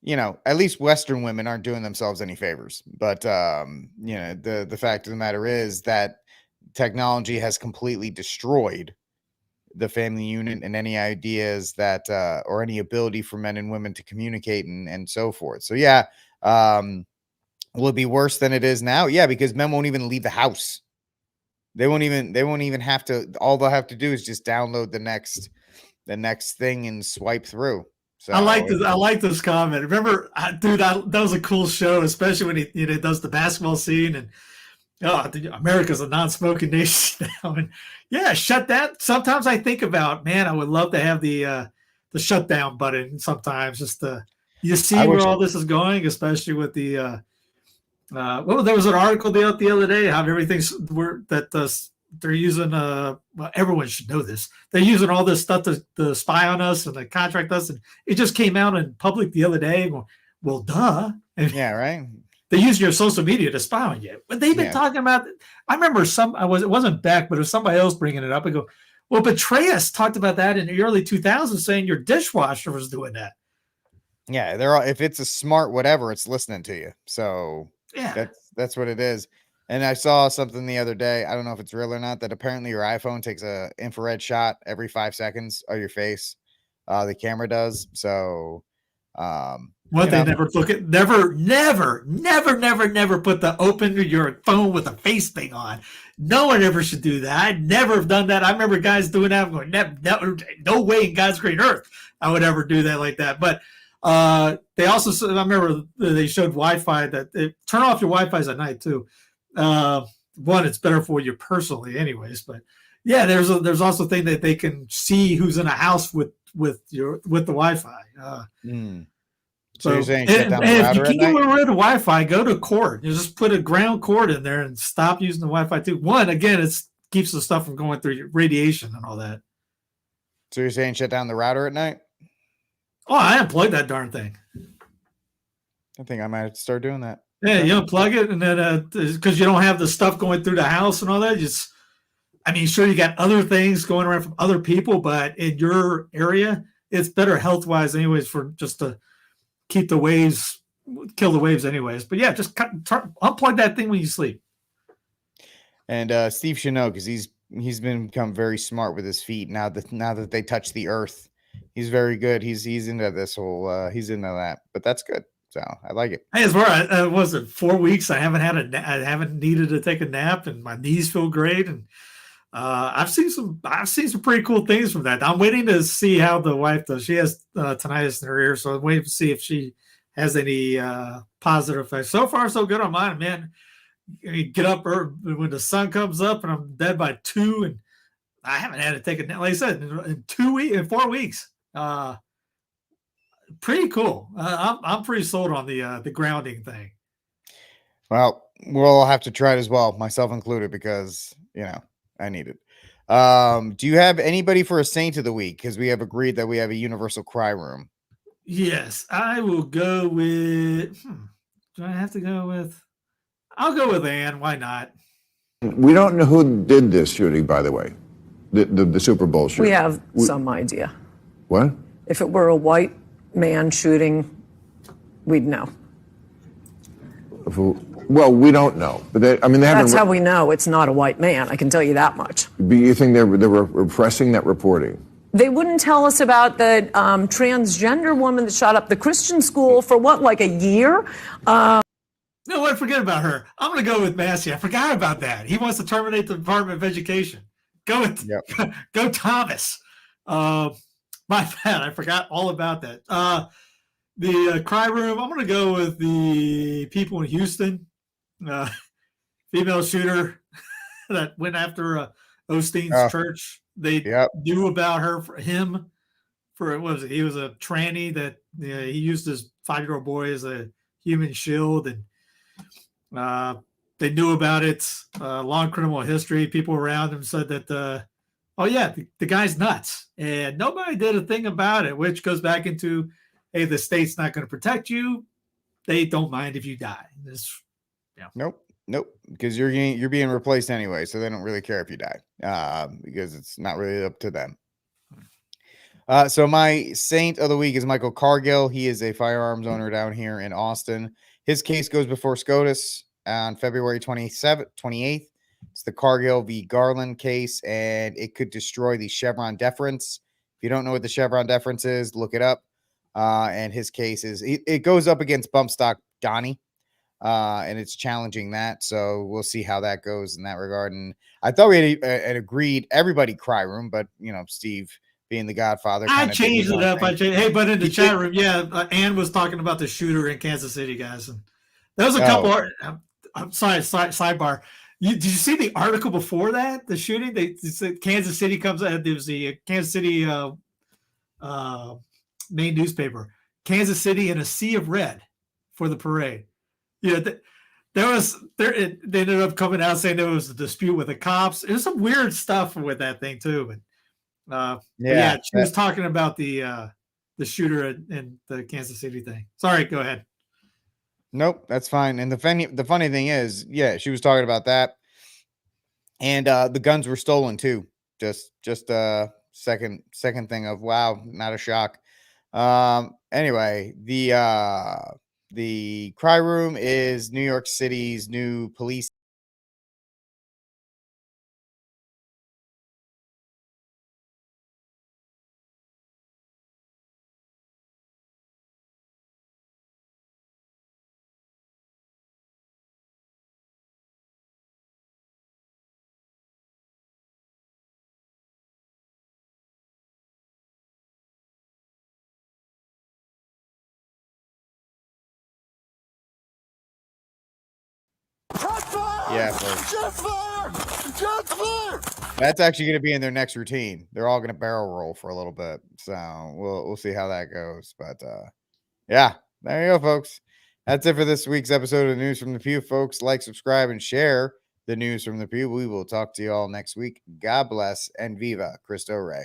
at least Western women aren't doing themselves any favors. But, the fact of the matter is that technology has completely destroyed the family unit and any ideas that, or any ability for men and women to communicate and so forth. So, yeah. Will it be worse than it is now? Yeah, because men won't even leave the house. They won't even have to. All they'll have to do is just download the next thing and swipe through. So I like this comment. Remember, dude, that was a cool show, especially when he does the basketball scene and America's a non-smoking nation now. And yeah, shut that. Sometimes I think about, man, I would love to have the shutdown button. Sometimes just you see where all this is going, especially with the there was an article the other day how everything's they're using well, everyone should know this. They're using all this stuff to spy on us and to contract us, and it just came out in public the other day. Well, duh. And yeah, right. They use your social media to spy on you, but they've been talking about. I remember it wasn't Beck, but it was somebody else bringing it up. I go, well, Petraeus talked about that in the early 2000s, saying your dishwasher was doing that. Yeah, if it's a smart whatever, it's listening to you. So yeah, that's what it is. And I saw something the other day. I don't know if it's real or not. That apparently your iPhone takes a infrared shot every 5 seconds of your face. The camera does. So, they never look at never put open your phone with a face thing on. No one ever should do that. I'd never have done that. I remember guys doing that. I'm going, no way in God's green earth I would ever do that like that. But they also, I remember they showed Wi-Fi that turn off your Wi-Fi's at night too. One, it's better for you personally, anyways. But yeah, there's also a thing that they can see who's in a house with the Wi-Fi. So you're saying shut down the router if you can't at night? get rid of Wi-Fi, go to cord. You just put a ground cord in there and stop using the Wi-Fi too. One, again, it keeps the stuff from going through your radiation and all that. So you're saying shut down the router at night? Oh, I unplugged that darn thing. I think I might have to start doing that. Yeah, you unplug it, and then because you don't have the stuff going through the house and all that. Sure, you got other things going around from other people, but in your area, it's better health-wise, anyways, for just to keep the waves, kill the waves, anyways. But yeah, just unplug that thing when you sleep. And Steve should know because he's become very smart with his feet now that they touch the earth. He's very good. He's into this whole. He's into that, but that's good. So I like it. Hey, as well, was it 4 weeks? I haven't needed to take a nap, and my knees feel great. And I've seen some pretty cool things from that. I'm waiting to see how the wife does. She has tinnitus in her ear, so I'm waiting to see if she has any positive effects. So far, so good on mine, man. You get up when the sun comes up, and I'm in bed by 2, and I haven't had to take a nap. Like I said, in 4 weeks. Pretty cool. I'm pretty sold on the grounding thing. Well, we'll have to try it as well, myself included, because I need it. Do you have anybody for a saint of the week? Because we have agreed that we have a universal cry room. Yes, I will go with. Do I have to go with? I'll go with Ann. Why not? We don't know who did this shooting, by the way, the Super Bowl shooting. We have some idea. What? If it were a white man shooting, we'd know. Well, we don't know, but they haven't. That's how we know it's not a white man. I can tell you that much. But you think they were repressing that reporting? They wouldn't tell us about the transgender woman that shot up the Christian school for like a year. No, what? Forget about her. I'm going to go with Massey. I forgot about that. He wants to terminate the Department of Education. Go Thomas. My bad. I forgot all about that. The cry room. I'm going to go with the people in Houston. Female shooter that went after Osteen's church. They knew about him. What was it? He was a tranny that he used his 5-year-old boy as a human shield, and they knew about it. Long criminal history. People around him said that the guy's nuts, and nobody did a thing about it, which goes back into, hey, the state's not going to protect you. They don't mind if you die. Nope, because you're being replaced anyway, so they don't really care if you die, because it's not really up to them. So my saint of the week is Michael Cargill. He is a firearms owner down here in Austin. His case goes before SCOTUS on February 28th. It's the Cargill v. Garland case, and it could destroy the Chevron deference. If you don't know what the Chevron deference is, look it up. And his case is, it goes up against bump stock Donnie, and it's challenging that. So we'll see how that goes in that regard. And I thought we had an agreed everybody cry room, but Steve being the Godfather, I changed it up. Hey, but in the chat room, Ann was talking about the shooter in Kansas City, guys, and there was a couple. I'm sorry, sidebar. Did you see the article before that? The shooting, they said Kansas City comes out. There was the Kansas City main newspaper. Kansas City in a sea of red for the parade. Yeah, they ended up coming out saying there was a dispute with the cops. There's some weird stuff with that thing too. But she was talking about the shooter in the Kansas City thing. Sorry, go ahead. Nope, that's fine. And the funny thing is, she was talking about that, and the guns were stolen too. Just second thing of wow, not a shock. Anyway, the cry room is New York City's new police. Yeah, that's actually going to be in their next routine. They're all going to barrel roll for a little bit, so we'll see how that goes. But yeah, there you go, folks. That's it for this week's episode of News from the Pew, folks. Like, subscribe, and share the News from the Pew. We will talk to you all next week. God bless and viva Cristo Rey.